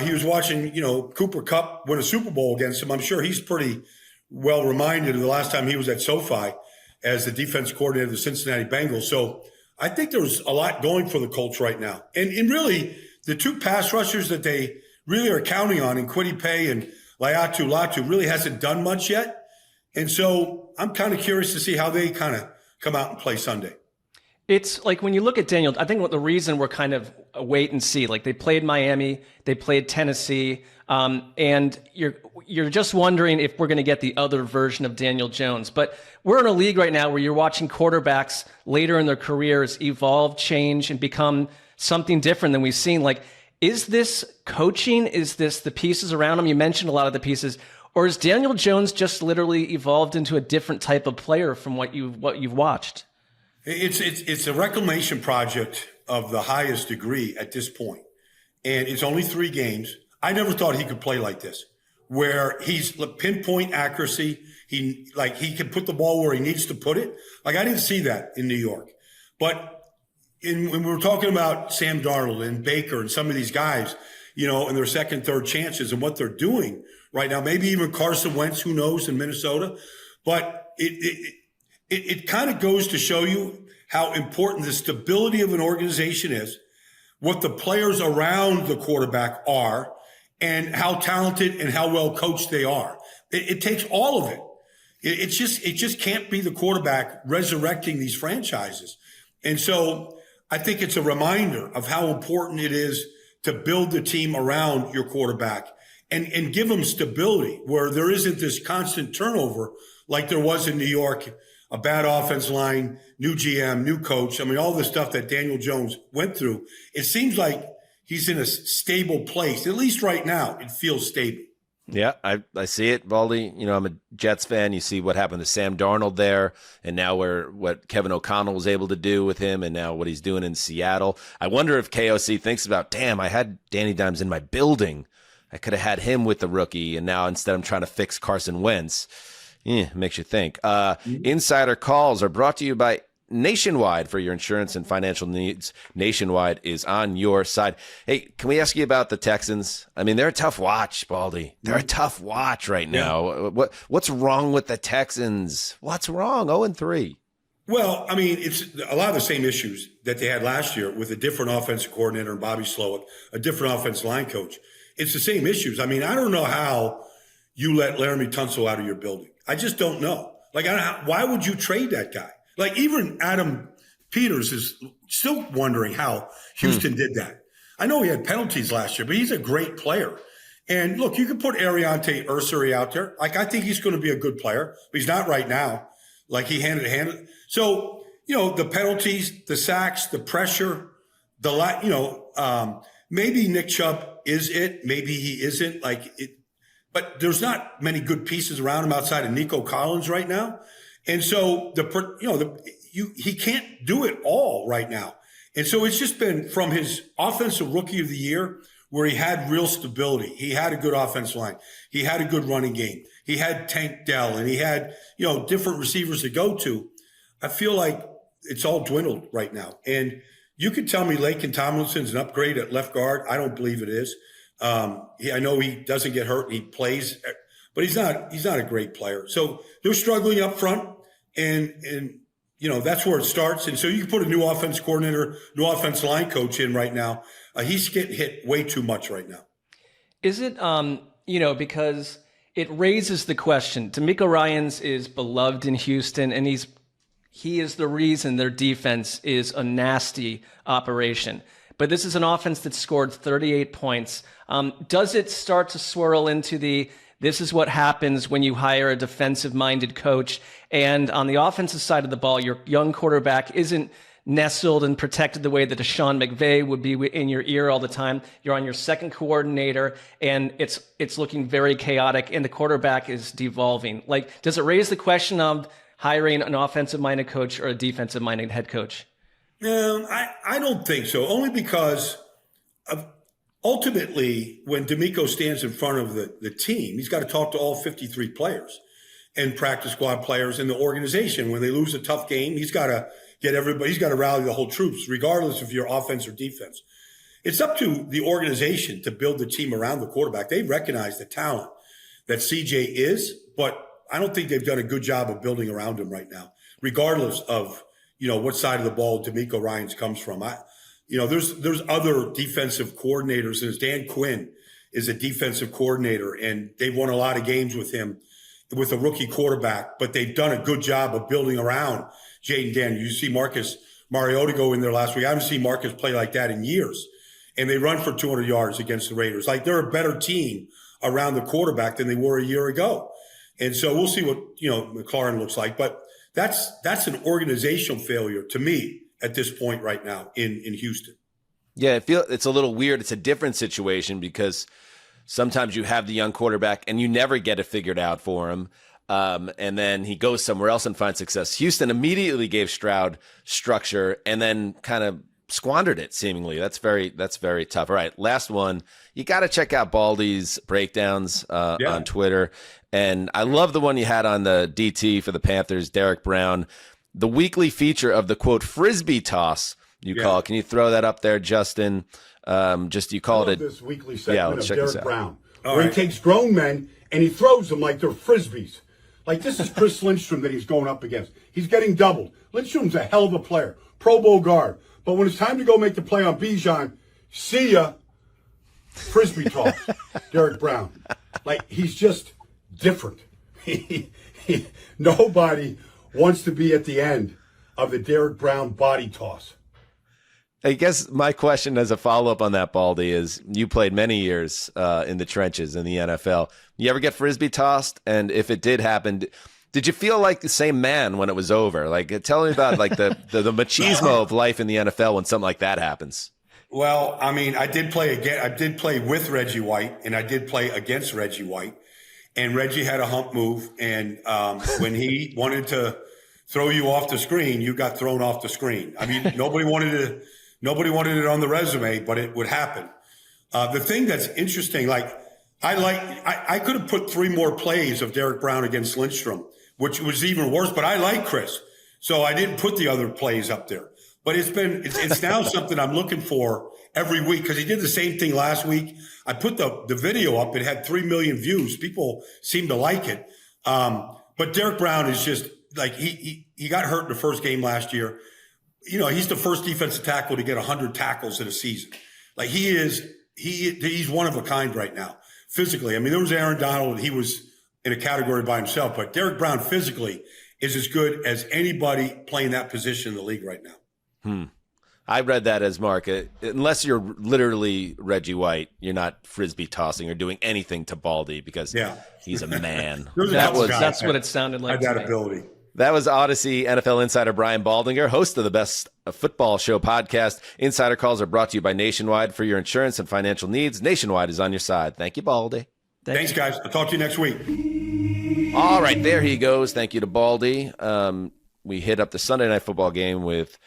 he was watching, Cooper Kupp win a Super Bowl against him. I'm sure he's pretty well reminded of the last time he was at SoFi as the defense coordinator of the Cincinnati Bengals. So I think there's a lot going for the Colts right now. And really, the two pass rushers that they really are counting on in Kwity Paye and Laiatu Latu really hasn't done much yet. And so I'm kind of curious to see how they kind of come out and play Sunday. It's like when you look at Daniel, I think what the reason we're kind of a wait and see, like they played Miami, they played Tennessee, and you're just wondering if we're going to get the other version of Daniel Jones. But we're in a league right now where you're watching quarterbacks later in their careers evolve, change, and become something different than we've seen. Like, is this coaching? Is this the pieces around him? You mentioned a lot of the pieces. Or is Daniel Jones just literally evolved into a different type of player from what you've watched? It's a reclamation project of the highest degree at this point. And it's only 3 games. I never thought he could play like this, where he's pinpoint accuracy. He can put the ball where he needs to put it. Like, I didn't see that in New York. But when we were talking about Sam Darnold and Baker and some of these guys, and their second, third chances and what they're doing right now, maybe even Carson Wentz, who knows, in Minnesota. But it kind of goes to show you how important the stability of an organization is, what the players around the quarterback are, and how talented and how well coached they are. It takes all of it. It just can't be the quarterback resurrecting these franchises. And so I think it's a reminder of how important it is to build the team around your quarterback and give them stability where there isn't this constant turnover like there was in New York, a bad offense line, new GM, new coach. I mean, all the stuff that Daniel Jones went through. It seems like he's in a stable place. At least right now, it feels stable. Yeah, I see it, Baldy. I'm a Jets fan. You see what happened to Sam Darnold there, and now what Kevin O'Connell was able to do with him, and now what he's doing in Seattle. I wonder if KOC thinks about, damn, I had Danny Dimes in my building. I could have had him with the rookie, and now instead I'm trying to fix Carson Wentz. Makes you think. Insider calls are brought to you by Nationwide. For your insurance and financial needs, Nationwide is on your side. Hey, can we ask you about the Texans? I mean, they're a tough watch, Baldy. They're a tough watch right now. What's wrong with the Texans? What's wrong? 0-3. Well, I mean, it's a lot of the same issues that they had last year with a different offensive coordinator and Bobby Slowick, a different offensive line coach. It's the same issues. I mean, I don't know how you let Laramie Tunsil out of your building. I just don't know. Like, why would you trade that guy? Like, even Adam Peters is still wondering how Houston did that. I know he had penalties last year, but he's a great player. And look, you can put Ariante Ursary out there. Like, I think he's going to be a good player, but he's not right now. Like, he handed. So, the penalties, the sacks, the pressure, maybe Nick Chubb is it. Maybe he isn't. But there's not many good pieces around him outside of Nico Collins right now. And so he can't do it all right now. And so it's just been from his offensive rookie of the year where he had real stability. He had a good offensive line. He had a good running game. He had Tank Dell and he had, different receivers to go to. I feel like it's all dwindled right now. And you could tell me Laken Tomlinson's an upgrade at left guard. I don't believe it is. I know he doesn't get hurt and he plays, but he's not a great player. So they're struggling up front, and that's where it starts. And so you can put a new offense coordinator, new offensive line coach in right now. He's getting hit way too much right now. Is it, because it raises the question. DeMeco Ryans is beloved in Houston, and he is the reason their defense is a nasty operation. But this is an offense that scored 38 points. Does it start to swirl into this is what happens when you hire a defensive-minded coach, and on the offensive side of the ball, your young quarterback isn't nestled and protected the way that a Sean McVay would be in your ear all the time. You're on your second coordinator, and it's looking very chaotic, and the quarterback is devolving. Like, does it raise the question of hiring an offensive-minded coach or a defensive-minded head coach? No, I don't think so. Only because ultimately, when DeMeco stands in front of the team, he's got to talk to all 53 players and practice squad players in the organization. When they lose a tough game, he's got to get everybody. He's got to rally the whole troops, regardless of your offense or defense. It's up to the organization to build the team around the quarterback. They recognize the talent that CJ is, but I don't think they've done a good job of building around him right now, regardless of what side of the ball DeMeco Ryans comes from. There's other defensive coordinators, and Dan Quinn is a defensive coordinator, and they've won a lot of games with him with a rookie quarterback, but they've done a good job of building around Jaden Daniels. You see Marcus Mariota go in there last week. I haven't seen Marcus play like that in years. And they run for 200 yards against the Raiders. Like, they're a better team around the quarterback than they were a year ago. And so we'll see what, McLaurin looks like. But that's an organizational failure to me at this point right now in Houston. Yeah, I feel it's a little weird. It's a different situation because sometimes you have the young quarterback and you never get it figured out for him. And then he goes somewhere else and finds success. Houston immediately gave Stroud structure and then kind of squandered it seemingly. That's very tough. All right, last one. You got to check out Baldy's breakdowns on Twitter, and I love the one you had on the DT for the Panthers, Derek Brown, the weekly feature of the quote frisbee toss you call. Can you throw that up there, Justin? You called it this weekly segment of Derek Brown, All where right. he takes grown men and he throws them like they're frisbees. Like this is Chris Lindstrom that he's going up against. He's getting doubled. Lindstrom's a hell of a player, Pro Bowl guard. But when it's time to go make the play on Bijan, see ya, frisbee toss, Derek Brown. Like he's just different. Nobody wants to be at the end of the Derek Brown body toss. I guess my question as a follow-up on that, Baldy, is you played many years in the trenches in the NFL. You ever get frisbee tossed? And if it did happen, did you feel like the same man when it was over? Like, tell me about like the machismo of life in the NFL when something like that happens. Well, I mean, I did play with Reggie White, and I did play against Reggie White. And Reggie had a hump move, and when he wanted to throw you off the screen, you got thrown off the screen. I mean, nobody wanted it on the resume, but it would happen. The thing that's interesting, I could have put 3 more plays of Derek Brown against Lindstrom, which was even worse, but I like Chris. So I didn't put the other plays up there. But it's now something I'm looking for every week because he did the same thing last week. I put the video up. It had 3 million views. People seem to like it. But Derek Brown is just like he got hurt in the first game last year. You know, he's the first defensive tackle to get 100 tackles in a season. Like he's one of a kind right now physically. I mean, there was Aaron Donald. He was in a category by himself, but Derek Brown physically is as good as anybody playing that position in the league right now. I read that as Mark. Unless you're literally Reggie White, you're not frisbee tossing or doing anything to Baldy because he's a man. That's what it sounded like. Had that ability. That was Odyssey NFL insider Brian Baldinger, host of the Best Football Show podcast. Insider calls are brought to you by Nationwide. For your insurance and financial needs, Nationwide is on your side. Thank you, Baldy. Thanks, guys. I'll talk to you next week. All right, there he goes. Thank you to Baldy. We hit up the Sunday Night Football game with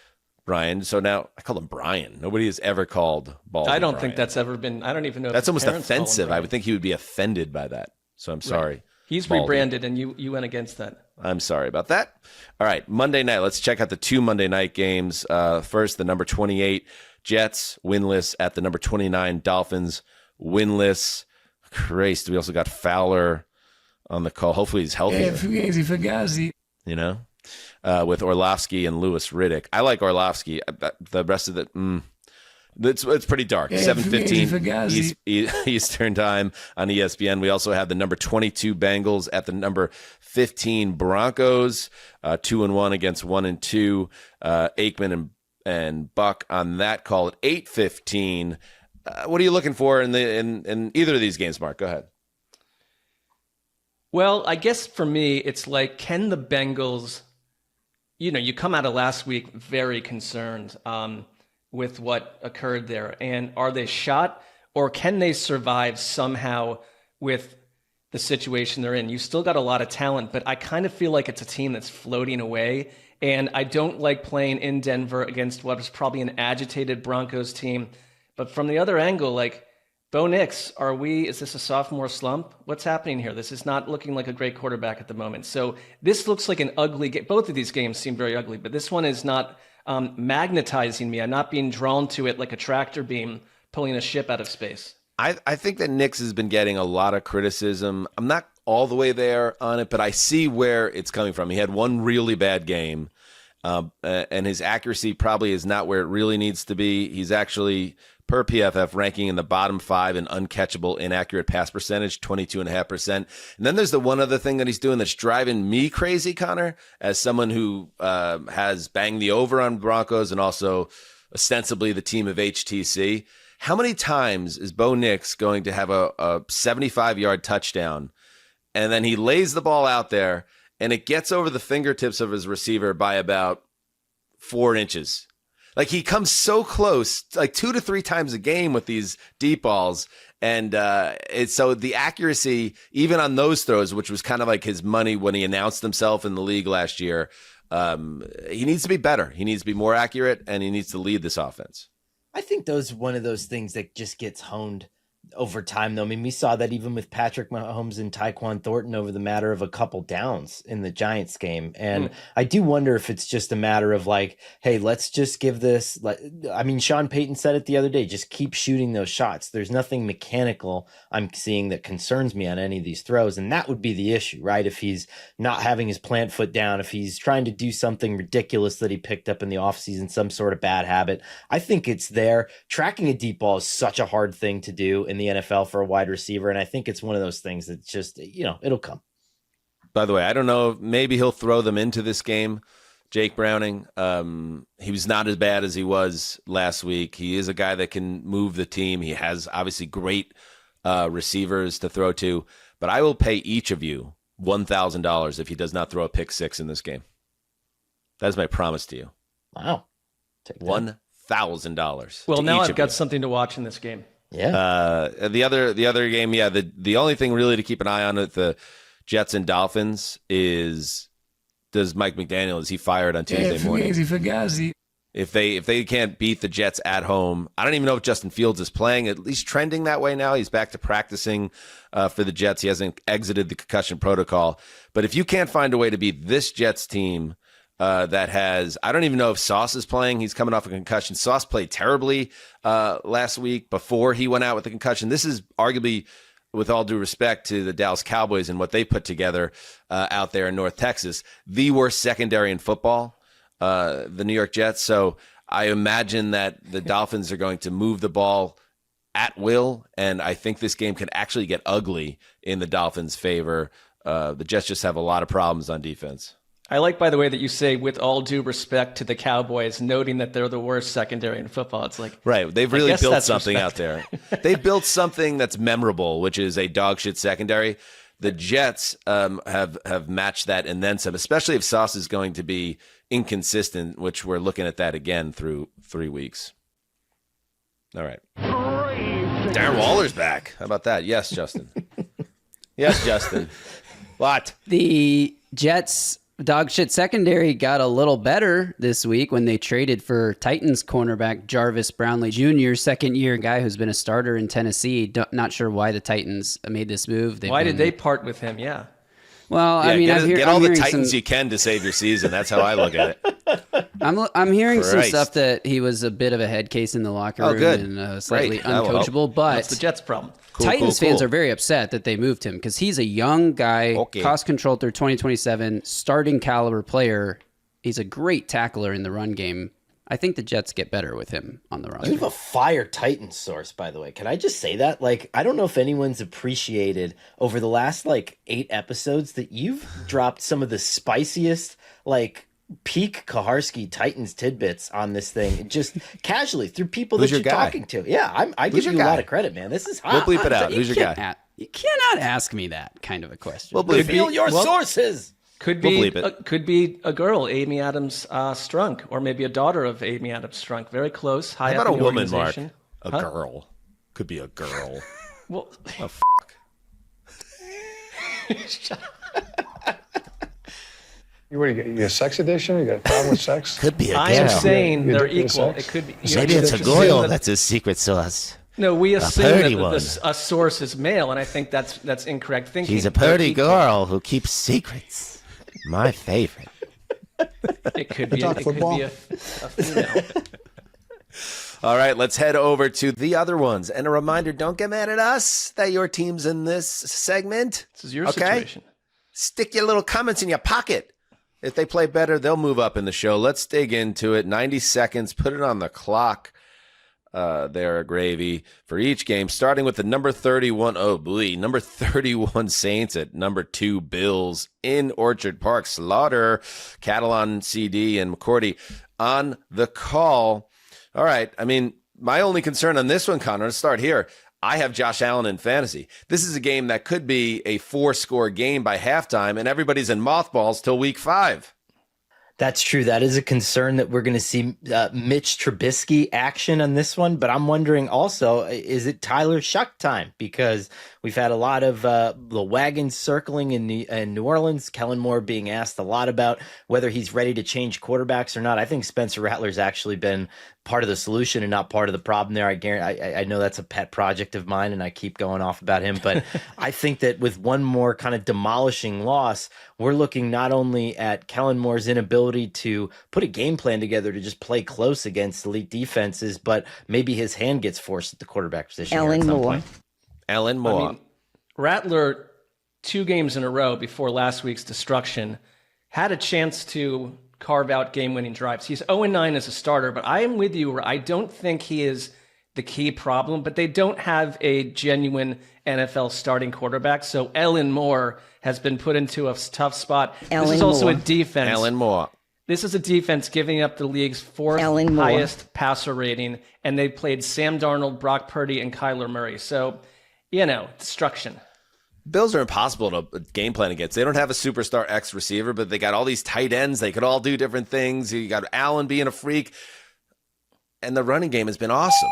Brian. So now I call him Brian. Nobody has ever called Baldy I don't Brian. think that's ever been. I don't even know. That's if almost parents call him offensive. Brian. I would think he would be offended by that. So I'm sorry. Right. He's Baldy. rebranded, and you went against that. I'm sorry about that. All right, Monday night. Let's check out the 2 Monday night games. First, the number 28 Jets winless at the number 29 Dolphins winless. Christ, we also got Fowler on the call. Hopefully he's healthy. Fugazi. You know, with Orlovsky and Louis Riddick. I like Orlovsky. The rest of it, it's pretty dark. 7:15 Eastern time on ESPN. We also have the number 22 Bengals at the number 15 Broncos, 2-1 against 1-2. Aikman and Buck on that call at 8:15. What are you looking for in either of these games, Mark? Go ahead. Well, I guess for me, it's like, can the Bengals, you come out of last week very concerned with what occurred there. And are they shot, or can they survive somehow with the situation they're in? You still got a lot of talent, but I kind of feel like it's a team that's floating away. And I don't like playing in Denver against what is probably an agitated Broncos team. But from the other angle, like, Bo Nix, is this a sophomore slump? What's happening here? This is not looking like a great quarterback at the moment. So this looks like an ugly game. Both of these games seem very ugly, but this one is not magnetizing me. I'm not being drawn to it like a tractor beam pulling a ship out of space. I think that Nix has been getting a lot of criticism. I'm not all the way there on it, but I see where it's coming from. He had one really bad game, and his accuracy probably is not where it really needs to be. He's actually, per PFF, ranking in the bottom 5 in uncatchable inaccurate pass percentage, 22.5%. And then there's the one other thing that he's doing that's driving me crazy, Connor, as someone who has banged the over on Broncos and also ostensibly the team of HTC. How many times is Bo Nix going to have a 75-yard touchdown, and then he lays the ball out there, and it gets over the fingertips of his receiver by about 4 inches? Like, he comes so close, like 2 to 3 times a game with these deep balls. And so the accuracy, even on those throws, which was kind of like his money when he announced himself in the league last year, He needs to be better. He needs to be more accurate, and he needs to lead this offense. I think those one of those things that just gets honed over time, though. I mean, we saw that even with Patrick Mahomes and Tyquan Thornton over the matter of a couple downs in the Giants game. And I do wonder if it's just a matter of like, hey, let's just give this. I mean, Sean Payton said it the other day, just keep shooting those shots. There's nothing mechanical I'm seeing that concerns me on any of these throws. And that would be the issue, right? If he's not having his plant foot down, if he's trying to do something ridiculous that he picked up in the offseason, some sort of bad habit, I think it's there. Tracking a deep ball is such a hard thing to do in the NFL for a wide receiver. And I think it's one of those things that just, it'll come. By the way, I don't know. Maybe he'll throw them into this game. Jake Browning, he was not as bad as he was last week. He is a guy that can move the team. He has obviously great receivers to throw to. But I will pay each of you $1,000 if he does not throw a pick six in this game. That's my promise to you. Wow. $1,000. Well, now I've got something to watch in this game. Yeah. The other game, the only thing really to keep an eye on with the Jets and Dolphins is, does Mike McDaniel, is he fired on Tuesday morning? If they can't beat the Jets at home, I don't even know if Justin Fields is playing, at least trending that way now. He's back to practicing for the Jets. He hasn't exited the concussion protocol. But if you can't find a way to beat this Jets team that has, I don't even know if Sauce is playing. He's coming off a concussion. Sauce played terribly last week before he went out with the concussion. This is arguably, with all due respect to the Dallas Cowboys and what they put together out there in North Texas, the worst secondary in football, the New York Jets. So I imagine that the Dolphins are going to move the ball at will, and I think this game could actually get ugly in the Dolphins' favor. The Jets just have a lot of problems on defense. I like, by the way, that you say, with all due respect to the Cowboys, noting that they're the worst secondary in football. It's like, right. They've really built something out there. They've built something that's memorable, which is a dog shit secondary. The Jets have matched that and then some, especially if Sauce is going to be inconsistent, which we're looking at that again through 3 weeks. All right. Darren Waller's back. How about that? Yes, Justin. Yes, Justin. What? The Jets dog shit secondary got a little better this week when they traded for Titans cornerback Jarvis Brownlee Jr., second-year guy who's been a starter in Tennessee. Not sure why the Titans made this move. Why did they part with him? Yeah. Well, yeah, I mean, get all the Titans you can to save your season. That's how I look at it. I'm hearing some stuff that he was a bit of a head case in the locker room and slightly uncoachable. But that's the Jets' problem. Titans fans are very upset that they moved him because he's a young guy, cost controlled through 2027, starting caliber player. He's a great tackler in the run game. I think the Jets get better with him on the roster. You have a fire Titans source, by the way. Can I just say that? Like, I don't know if anyone's appreciated over the last 8 episodes that you've dropped some of the spiciest, peak Kaharski Titans tidbits on this thing, just casually through people that you're talking to. Yeah, I give you a lot of credit, man. This is hot. We'll bleep it out. Who's your guy? You cannot ask me that kind of a question. Reveal your sources. Could be a girl, Amy Adams Strunk, or maybe a daughter of Amy Adams Strunk. Very close. High How up about in a the woman, Mark? organization. A girl. Could be a girl. Well, oh, What do you get? You a sex addiction? You got a problem with sex? Could be a girl. I am saying they're equal. It could be. Maybe it's a girl. That's a secret sauce. No, we assume that a source is male, and I think that's incorrect thinking. She's a pretty girl who keeps secrets. My favorite. It could be a female. All right, let's head over to the other ones. And a reminder, don't get mad at us that your team's in this segment. This is your situation. Stick your little comments in your pocket. If they play better, they'll move up in the show. Let's dig into it. 90 seconds. Put it on the clock. There, Gravy, for each game, starting with the number 31. Oh, boy. Number 31 Saints at number 2 Bills in Orchard Park. Slaughter, Catalan, CD, and McCourty on the call. All right. I mean, my only concern on this one, Connor, let's start here. I have Josh Allen in fantasy. This is a game that could be a 4-score game by halftime, and everybody's in mothballs till week 5. That's true. That is a concern that we're going to see Mitch Trubisky action on this one. But I'm wondering also, is it Tyler Shuck time? Because we've had a lot of the wagons circling in New Orleans. Kellen Moore being asked a lot about whether he's ready to change quarterbacks or not. I think Spencer Rattler's actually been part of the solution and not part of the problem there. I know that's a pet project of mine, and I keep going off about him. But I think that with one more kind of demolishing loss, we're looking not only at Kellen Moore's inability to put a game plan together to just play close against elite defenses, but maybe his hand gets forced at the quarterback position. Ellen Moore. Ellen Moore. I mean, Rattler, 2 games in a row before last week's destruction, had a chance to carve out game-winning drives. He's 0-9 as a starter, but I am with you where I don't think he is the key problem, but they don't have a genuine NFL starting quarterback. So Ellen Moore has been put into a tough spot. This is also a defense. Ellen Moore. This is a defense giving up the league's 4th highest passer rating, and they played Sam Darnold, Brock Purdy, and Kyler Murray. So, destruction. Bills are impossible to game plan against. They don't have a superstar X receiver, but they got all these tight ends. They could all do different things. You got Allen being a freak. And the running game has been awesome.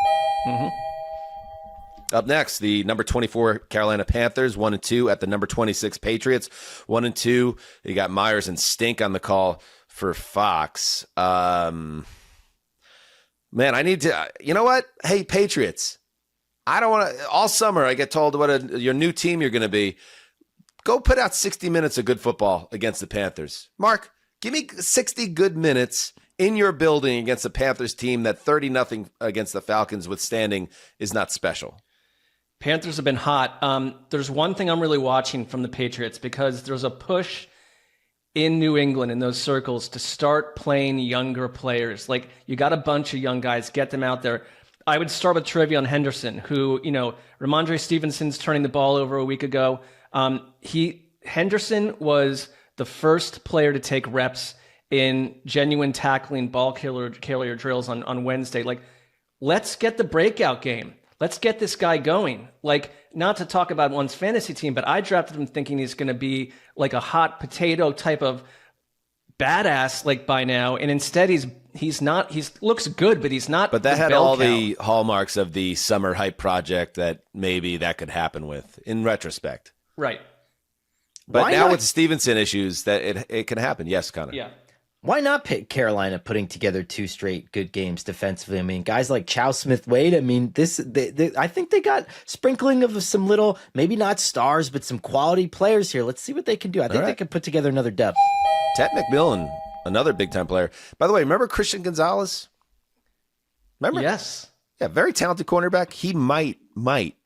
Mm-hmm. Up next, the number 24 Carolina Panthers, 1-2 at the number 26 Patriots, 1-2. You got Myers and Stink on the call for Fox. Man, I need to, you know what? Hey, Patriots. I don't want to, all summer I get told what your new team you're going to be. Go put out 60 minutes of good football against the Panthers. Mark, give me 60 good minutes in your building against the Panthers team that 30-0 against the Falcons withstanding is not special. Panthers have been hot. There's one thing I'm really watching from the Patriots because there's a push in New England in those circles to start playing younger players. Like, you got a bunch of young guys, get them out there. I would start with Trevion Henderson, who, Ramondre Stevenson's turning the ball over a week ago. Henderson was the first player to take reps in genuine tackling ball carrier drills on Wednesday. Like, let's get the breakout game. Let's get this guy going. Like, not to talk about one's fantasy team, but I drafted him thinking he's going to be like a hot potato type of badass like by now, and instead he's not. He looks good, but he's not. But that had all the hallmarks of the summer hype project that maybe that could happen with in retrospect. Right. But now with the Stevenson issues, that it can happen. Yes, Connor. Yeah. Why not pick Carolina putting together 2 straight good games defensively? I mean, guys like Chow Smith-Wade, I mean, I think they got sprinkling of some little, maybe not stars, but some quality players here. Let's see what they can do. I think they can put together another dub. Ted McMillan, another big-time player. By the way, remember Christian Gonzalez? Remember? Yes. Yeah, very talented cornerback. He might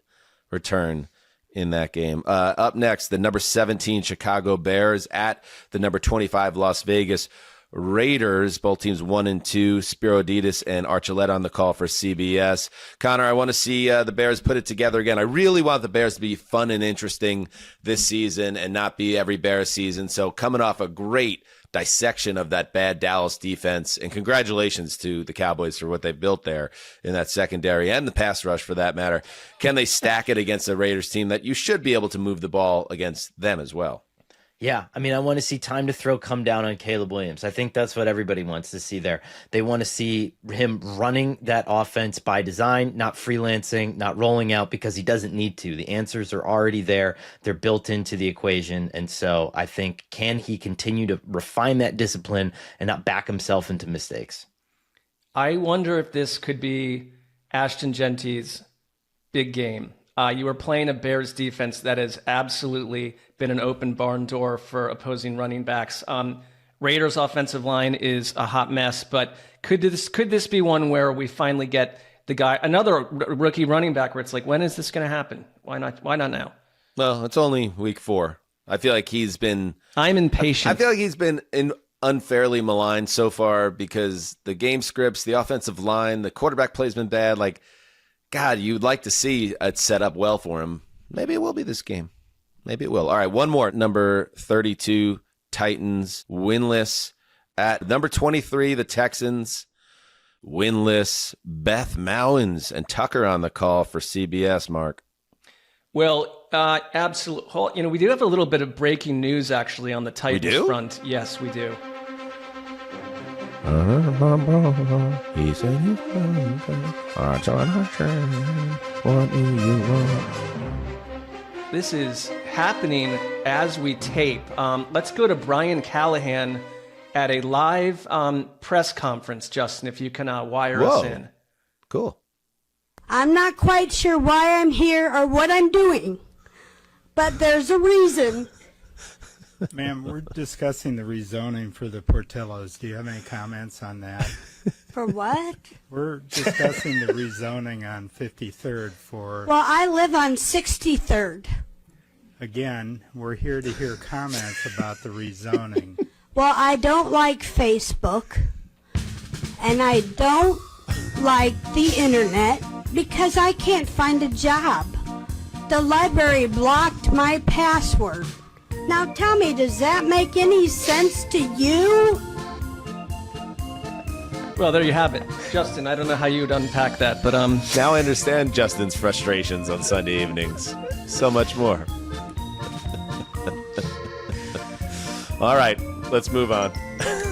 return in that game. Up next, the number 17 Chicago Bears at the number 25 Las Vegas Raiders. Both teams 1-2. Spiro Adidas and Archuleta on the call for CBS. Connor, I want to see the Bears put it together again. I really want the Bears to be fun and interesting this season and not be every Bears season. So coming off a great dissection of that bad Dallas defense, and congratulations to the Cowboys for what they've built there in that secondary and the pass rush for that matter. Can they stack it against a Raiders team that you should be able to move the ball against them as well? Yeah, I mean, I want to see time to throw come down on Caleb Williams. I think that's what everybody wants to see there. They want to see him running that offense by design, not freelancing, not rolling out because he doesn't need to. The answers are already there. They're built into the equation. And so I think, can he continue to refine that discipline and not back himself into mistakes? I wonder if this could be Ashton Genty's big game. You were playing a Bears defense that has absolutely been an open barn door for opposing running backs. Raiders' offensive line is a hot mess, but could this be one where we finally get the guy, another rookie running back, where it's like, when is this going to happen? Why not now? Well, it's only week 4. I feel like I'm impatient. I feel like he's been unfairly maligned so far because the game scripts, the offensive line, the quarterback play's been bad. Like, God, you'd like to see it set up well for him. Maybe it will be this game. Maybe it will. All right, one more. Number 32, Titans, winless. At number 23, the Texans, winless. Beth Mowins and Tucker on the call for CBS, Mark. Well, absolutely. We do have a little bit of breaking news, actually, on the Titans front. Yes, we do. He said he's what do you want? This is happening as we tape. Let's go to Brian Callahan at a live press conference, Justin, if you can wire us in. Cool. I'm not quite sure why I'm here or what I'm doing, but there's a reason. Ma'am, we're discussing the rezoning for the Portillos. Do you have any comments on that? For what? We're discussing the rezoning on 53rd for... Well, I live on 63rd. Again, we're here to hear comments about the rezoning. Well, I don't like Facebook, and I don't like the internet because I can't find a job. The library blocked my password. Now tell me, does that make any sense to you? Well, there you have it. Justin, I don't know how you would unpack that, but now I understand Justin's frustrations on Sunday evenings. So much more. All right, let's move on.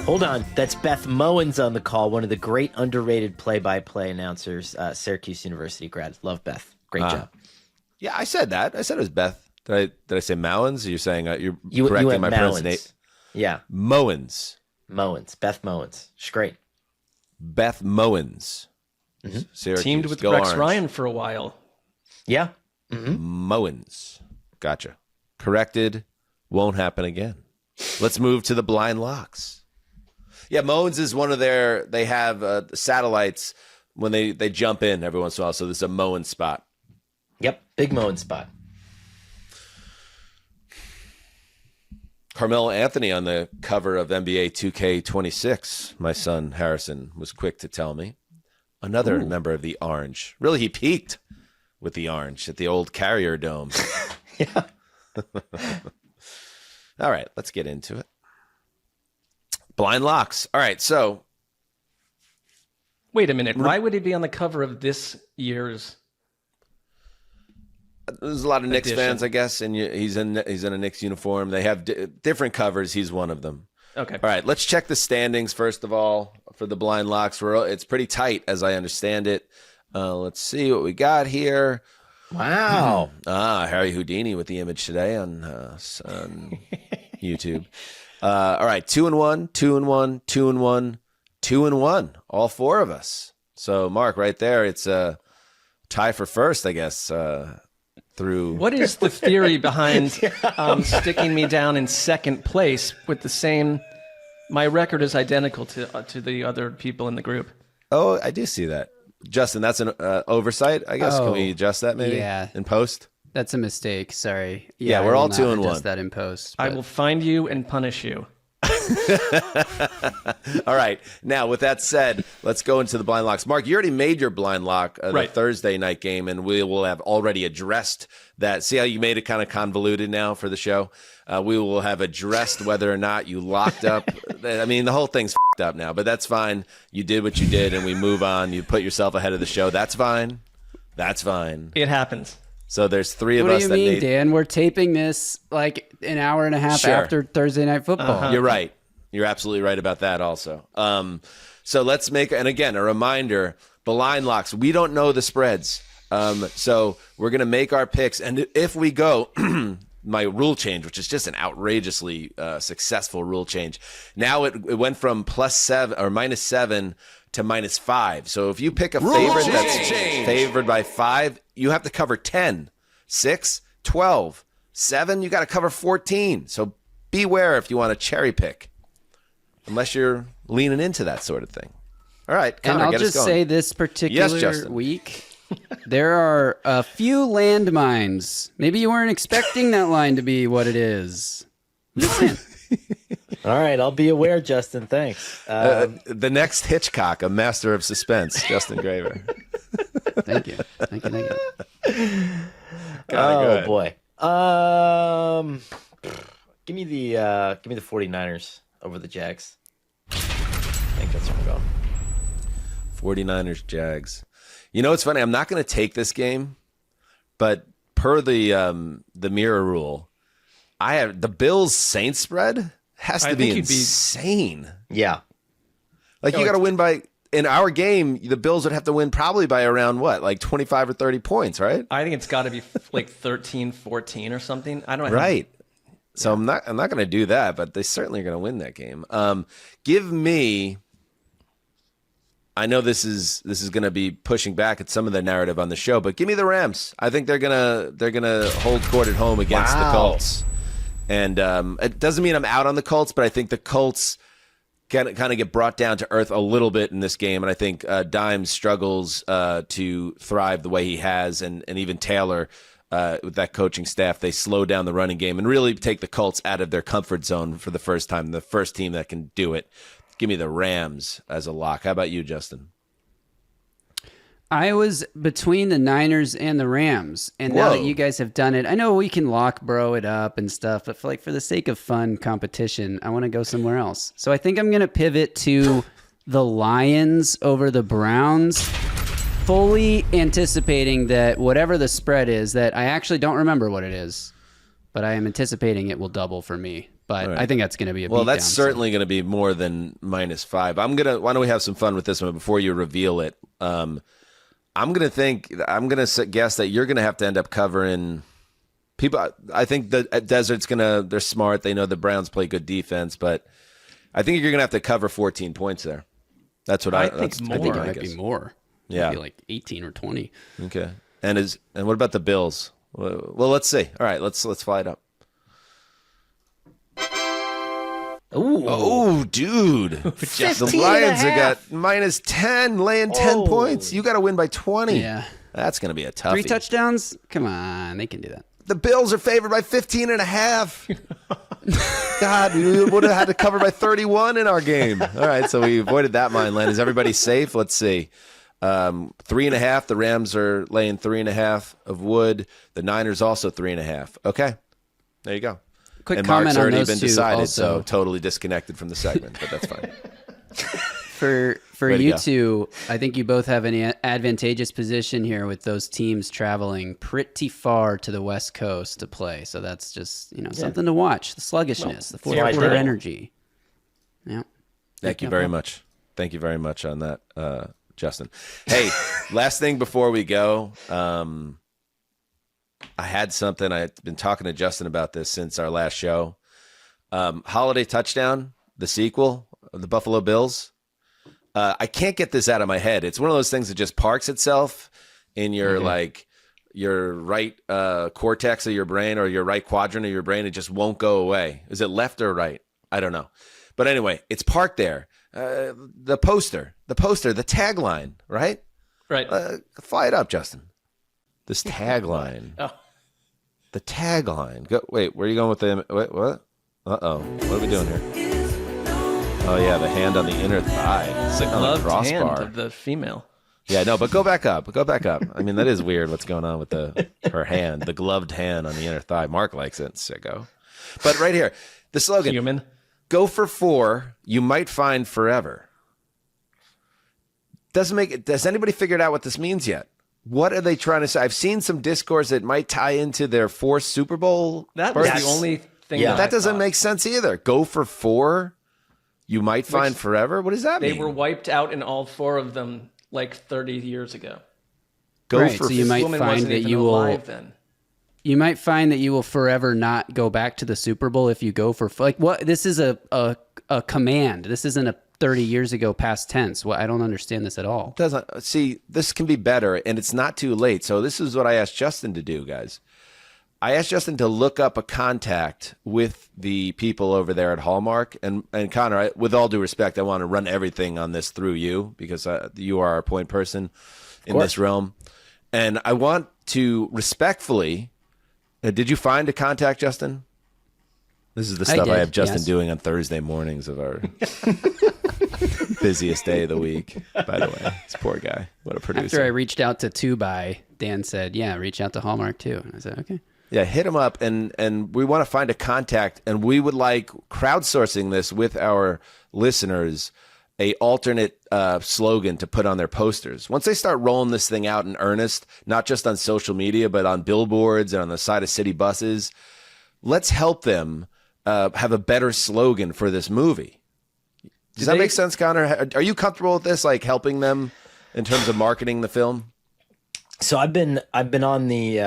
Hold on. That's Beth Mowens on the call, one of the great underrated play-by-play announcers, Syracuse University grad. Love Beth. Great job. Yeah, I said that. I said it was Beth. Did I say Mowens? You're saying you're You correcting went my Mowens. pronunciation. Yeah. Mowens. Beth Mowens. She's great. Beth Mowens. Syracuse. Teamed with Go Rex Orange. Ryan for a while. Yeah. Mowens. Gotcha. Corrected. Won't happen again. Let's move to the blind locks. Yeah, Mowens is one of they have satellites when they jump in every once in a while. So there's a Mowens spot. Yep. Big Mowens spot. Carmelo Anthony on the cover of NBA 2K26, my son Harrison was quick to tell me. Another member of the Orange. Really, he peaked with the Orange at the old Carrier Dome. Yeah. All right, let's get into it. Blind locks. All right, so. Wait a minute. Why would he be on the cover of this year's? There's a lot of Knicks edition? fans, I guess, and he's in a Knicks uniform. They have different covers. He's one of them. Okay. All right, let's check the standings first of all for the blind locks. It's pretty tight, as I understand it. Let's see what we got here. Wow. Harry Houdini with the image today on YouTube. All right, 2-1, 2-1, 2-1, 2-1. All four of us. So, Mark, right there, it's a tie for first, I guess. Through What is the theory behind sticking me down in second place with the same? My record is identical to the other people in the group. Oh, I do see that. Justin, that's an oversight, I guess. Can we adjust that maybe in post? That's a mistake. Sorry. Yeah, we're I all will 2-1. not adjust that in post. I will find you and punish you. All right. Now, with that said, let's go into the blind locks. Mark, you already made your blind lock the Thursday night game, and we will have already addressed that. See how you made it kind of convoluted now for the show? We will have addressed whether or not you locked up. I mean, the whole thing's f***ed up now, but that's fine. You did what you did, and we move on. You put yourself ahead of the show. That's fine. That's fine. It happens. So there's three of What us do that you mean, made. Dan? We're taping this like an hour and a half after Thursday Night Football. You're right. You're absolutely right about that also. So let's make, and again, a reminder, blind locks, we don't know the spreads. So we're going to make our picks. And if we go, my rule change, which is just an outrageously successful rule change. Now it went from +7 or -7 to -5. So if you pick a favorite that's favored by 5, you have to cover 10, 6, 12, 7, you got to cover 14. So beware if you want to cherry pick, unless you're leaning into that sort of thing. All right, Connor, and I'll get us just going. say this particular week, there are a few landmines. Maybe you weren't expecting that line to be what it is. Just saying. All right, I'll be aware, Justin. Thanks. The next Hitchcock, a master of suspense, Justin Graver. Thank you. Thank you. Oh boy. Give me the 49ers over the Jags. I think that's where I'm going. 49ers, Jags. You know, it's funny. I'm not going to take this game, but per the mirror rule, I have the Bills Saints spread has to be insane. Yeah. Like you got to win by. In our game, the Bills would have to win probably by around what, like 25 or 30 points, right? I think it's got to be like 13-14 or something. I don't know. Right. So I'm not going to do that, but they certainly are going to win that game. Give me. I know this is going to be pushing back at some of the narrative on the show, but give me the Rams. I think they're gonna hold court at home against the Colts, and it doesn't mean I'm out on the Colts, but I think the Colts kind of get brought down to earth a little bit in this game, and I think Dimes struggles to thrive the way he has, and even Taylor with that coaching staff, they slow down the running game and really take the Colts out of their comfort zone for the first time, the first team that can do it. Give me the Rams as a lock. How about you, Justin? I was between the Niners and the Rams, and now that you guys have done it, I know we can lock bro it up and stuff, but for the sake of fun competition, I want to go somewhere else. So I think I'm going to pivot to the Lions over the Browns, fully anticipating that whatever the spread is, that I actually don't remember what it is, but I am anticipating it will double for me. But right. I think that's going to be a well. That's certainly going to be more than -5. Why don't we have some fun with this one before you reveal it? I'm going to guess that you're going to have to end up covering people. I think the Desert's they're smart. They know the Browns play good defense, but I think you're going to have to cover 14 points there. That's what I think. I think it might be more. Yeah. Maybe like 18 or 20. Okay. And what about the Bills? Well, let's see. All right, let's fly it up. Oh, dude. The Lions have got -10, laying 10 points. You got to win by 20. Yeah. That's going to be a toughie. 3 touchdowns? Come on, they can do that. The Bills are favored by 15.5. God, we would have had to cover by 31 in our game. All right, so we avoided that mine land. Is everybody safe? Let's see. 3.5. The Rams are laying 3.5 of wood. The Niners also 3.5. Okay, there you go. Quick and comment Mark's on already those been two decided, also. so totally disconnected from the segment, but that's fine. For you two, I think you both have an advantageous position here with those teams traveling pretty far to the West Coast to play. So that's just something to watch. The sluggishness, the fourth quarter energy. Yeah. Thank you very much. Thank you very much on that, Justin. Hey, last thing before we go. I had something. I've been talking to Justin about this since our last show. Holiday Touchdown, the sequel of the Buffalo Bills. I can't get this out of my head. It's one of those things that just parks itself in your your right cortex of your brain or your right quadrant of your brain. It just won't go away. Is it left or right? I don't know. But anyway, it's parked there. The poster, the tagline, right? Right. Fly it up, Justin. This tagline. The tagline. Wait, where are you going with the... Wait, what? Uh-oh. What are we doing here? Oh, yeah, the hand on the inner thigh. It's like on the crossbar. Hand of the female. Yeah, no, but go back up. Go back up. I mean, that is weird what's going on with her hand, the gloved hand on the inner thigh. Mark likes it, sicko. But right here, the slogan. Human. Go for 4, you might find forever. Does anybody figured out what this means yet? What are they trying to say? I've seen some discourse that might tie into their 4th Super Bowl. That was the only thing. Yeah, that doesn't make sense either. Go for 4, you might find forever. What does that mean? They were wiped out in all 4 of them like 30 years ago. Go for. So you might find that you will. Then. You might find that you will forever not go back to the Super Bowl if you go for what? This is a command. This isn't a 30 years ago past tense. Well, I don't understand this at all. Doesn't see this can be better, and it's not too late. So this is what I asked Justin to do, guys. I asked Justin to look up a contact with the people over there at Hallmark, and Connor, with all due respect, I want to run everything on this through you because you are our point person in this realm, and I want to respectfully. Did you find a contact, Justin? This is the stuff I have Justin doing on Thursday mornings of our busiest day of the week, by the way. This poor guy. What a producer. After I reached out to 2By, Dan said, yeah, reach out to Hallmark too. And I said, okay. Yeah, hit him up, and we want to find a contact, and we would like crowdsourcing this with our listeners, a alternate slogan to put on their posters. Once they start rolling this thing out in earnest, not just on social media, but on billboards and on the side of city buses, let's help them have a better slogan for this movie. Does that make sense, Connor? Are you comfortable with this, like helping them in terms of marketing the film? So I've been on the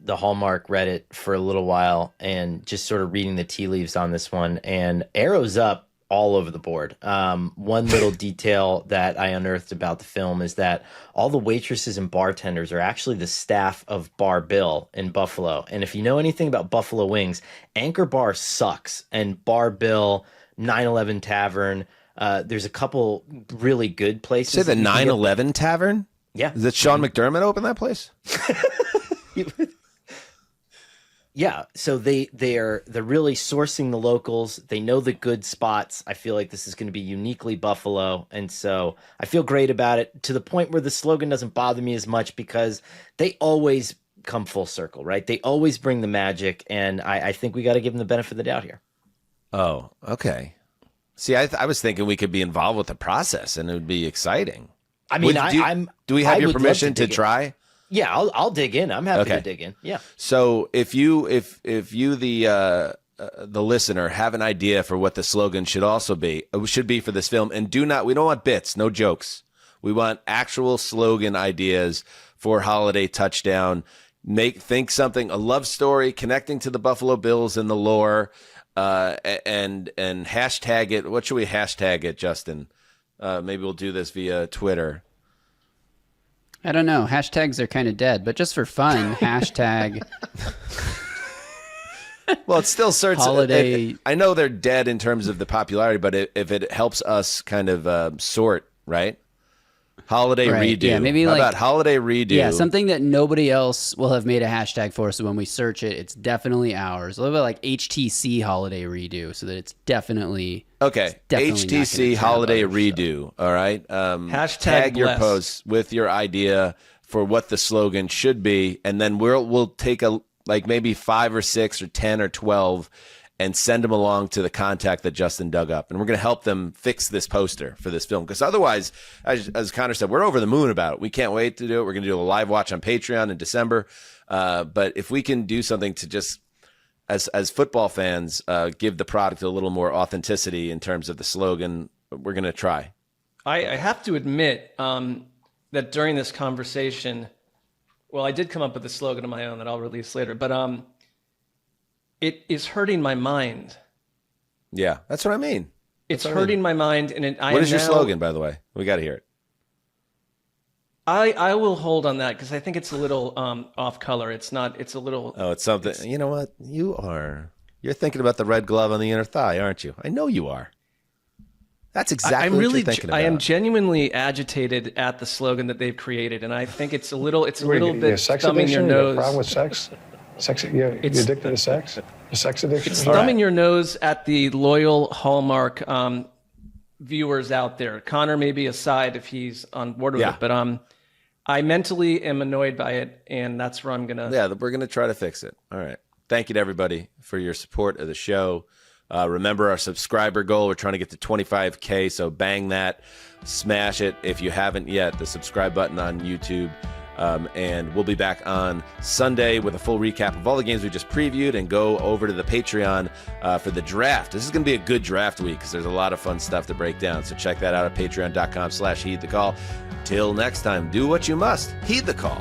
Hallmark Reddit for a little while and just sort of reading the tea leaves on this one, and arrows up all over the board. One little detail that I unearthed about the film is that all the waitresses and bartenders are actually the staff of Bar Bill in Buffalo. And if you know anything about Buffalo wings, Anchor Bar sucks, and Bar Bill, 9/11 Tavern, there's a couple really good places. Say the 9/11 Tavern? Yeah. Is it Sean McDermott opened that place? Yeah. So they're really sourcing the locals. They know the good spots. I feel like this is going to be uniquely Buffalo. And so I feel great about it, to the point where the slogan doesn't bother me as much, because they always come full circle, right? They always bring the magic. And I think we got to give them the benefit of the doubt here. Oh, okay. See, I was thinking we could be involved with the process and it would be exciting. I mean, do we have I your would love permission to dig in. try? Yeah, I'll dig in. I'm happy to dig in. Yeah. So if you the listener have an idea for what the slogan should be for this film, and we don't want bits, no jokes. We want actual slogan ideas for Holiday Touchdown. Think something, a love story connecting to the Buffalo Bills and the lore, and hashtag it. What should we hashtag it, Justin? Maybe we'll do this via Twitter. I don't know. Hashtags are kind of dead, but just for fun, hashtag. Well, it still searches. Holiday. I know they're dead in terms of the popularity, but if it helps us kind of sort, right? Holiday redo. Yeah, maybe How like about holiday redo? Yeah, something that nobody else will have made a hashtag for. So when we search it, it's definitely ours. A little bit like HTC holiday redo, so that it's definitely HTC holiday redo. All right. Tag your posts with your idea for what the slogan should be, and then we'll take maybe 5 or 6 or 10 or 12. And send them along to the contact that Justin dug up. And we're going to help them fix this poster for this film. Because otherwise, as Connor said, we're over the moon about it. We can't wait to do it. We're going to do a live watch on Patreon in December. But if we can do something to just, as football fans, give the product a little more authenticity in terms of the slogan, we're going to try. I have to admit that during this conversation, well, I did come up with a slogan of my own that I'll release later. But it is hurting my mind. Yeah, that's what I mean. It's hurting my mind. And what is your slogan, by the way? We got to hear it. I will hold on that because I think it's a little off color. It's not. It's a little. Oh, it's something. You know what? You're thinking about the red glove on the inner thigh, aren't you? I know you are. That's exactly what you're thinking about. I am genuinely agitated at the slogan that they've created, and I think it's a little bit thumbing your nose. You have a problem with sex? Sex? You're addicted to sex? A sex addiction? It's thumbing your nose at the loyal Hallmark viewers out there. Connor may be aside if he's on board with it, but I mentally am annoyed by it, and that's where I'm gonna. Yeah, we're gonna try to fix it. All right. Thank you to everybody for your support of the show. Remember our subscriber goal. We're trying to get to 25K, so bang that, smash it if you haven't yet. The subscribe button on YouTube. And we'll be back on Sunday with a full recap of all the games we just previewed and go over to the Patreon for the draft. This is going to be a good draft week because there's a lot of fun stuff to break down. So check that out at patreon.com/heedthecall. Till next time, do what you must. Heed the call.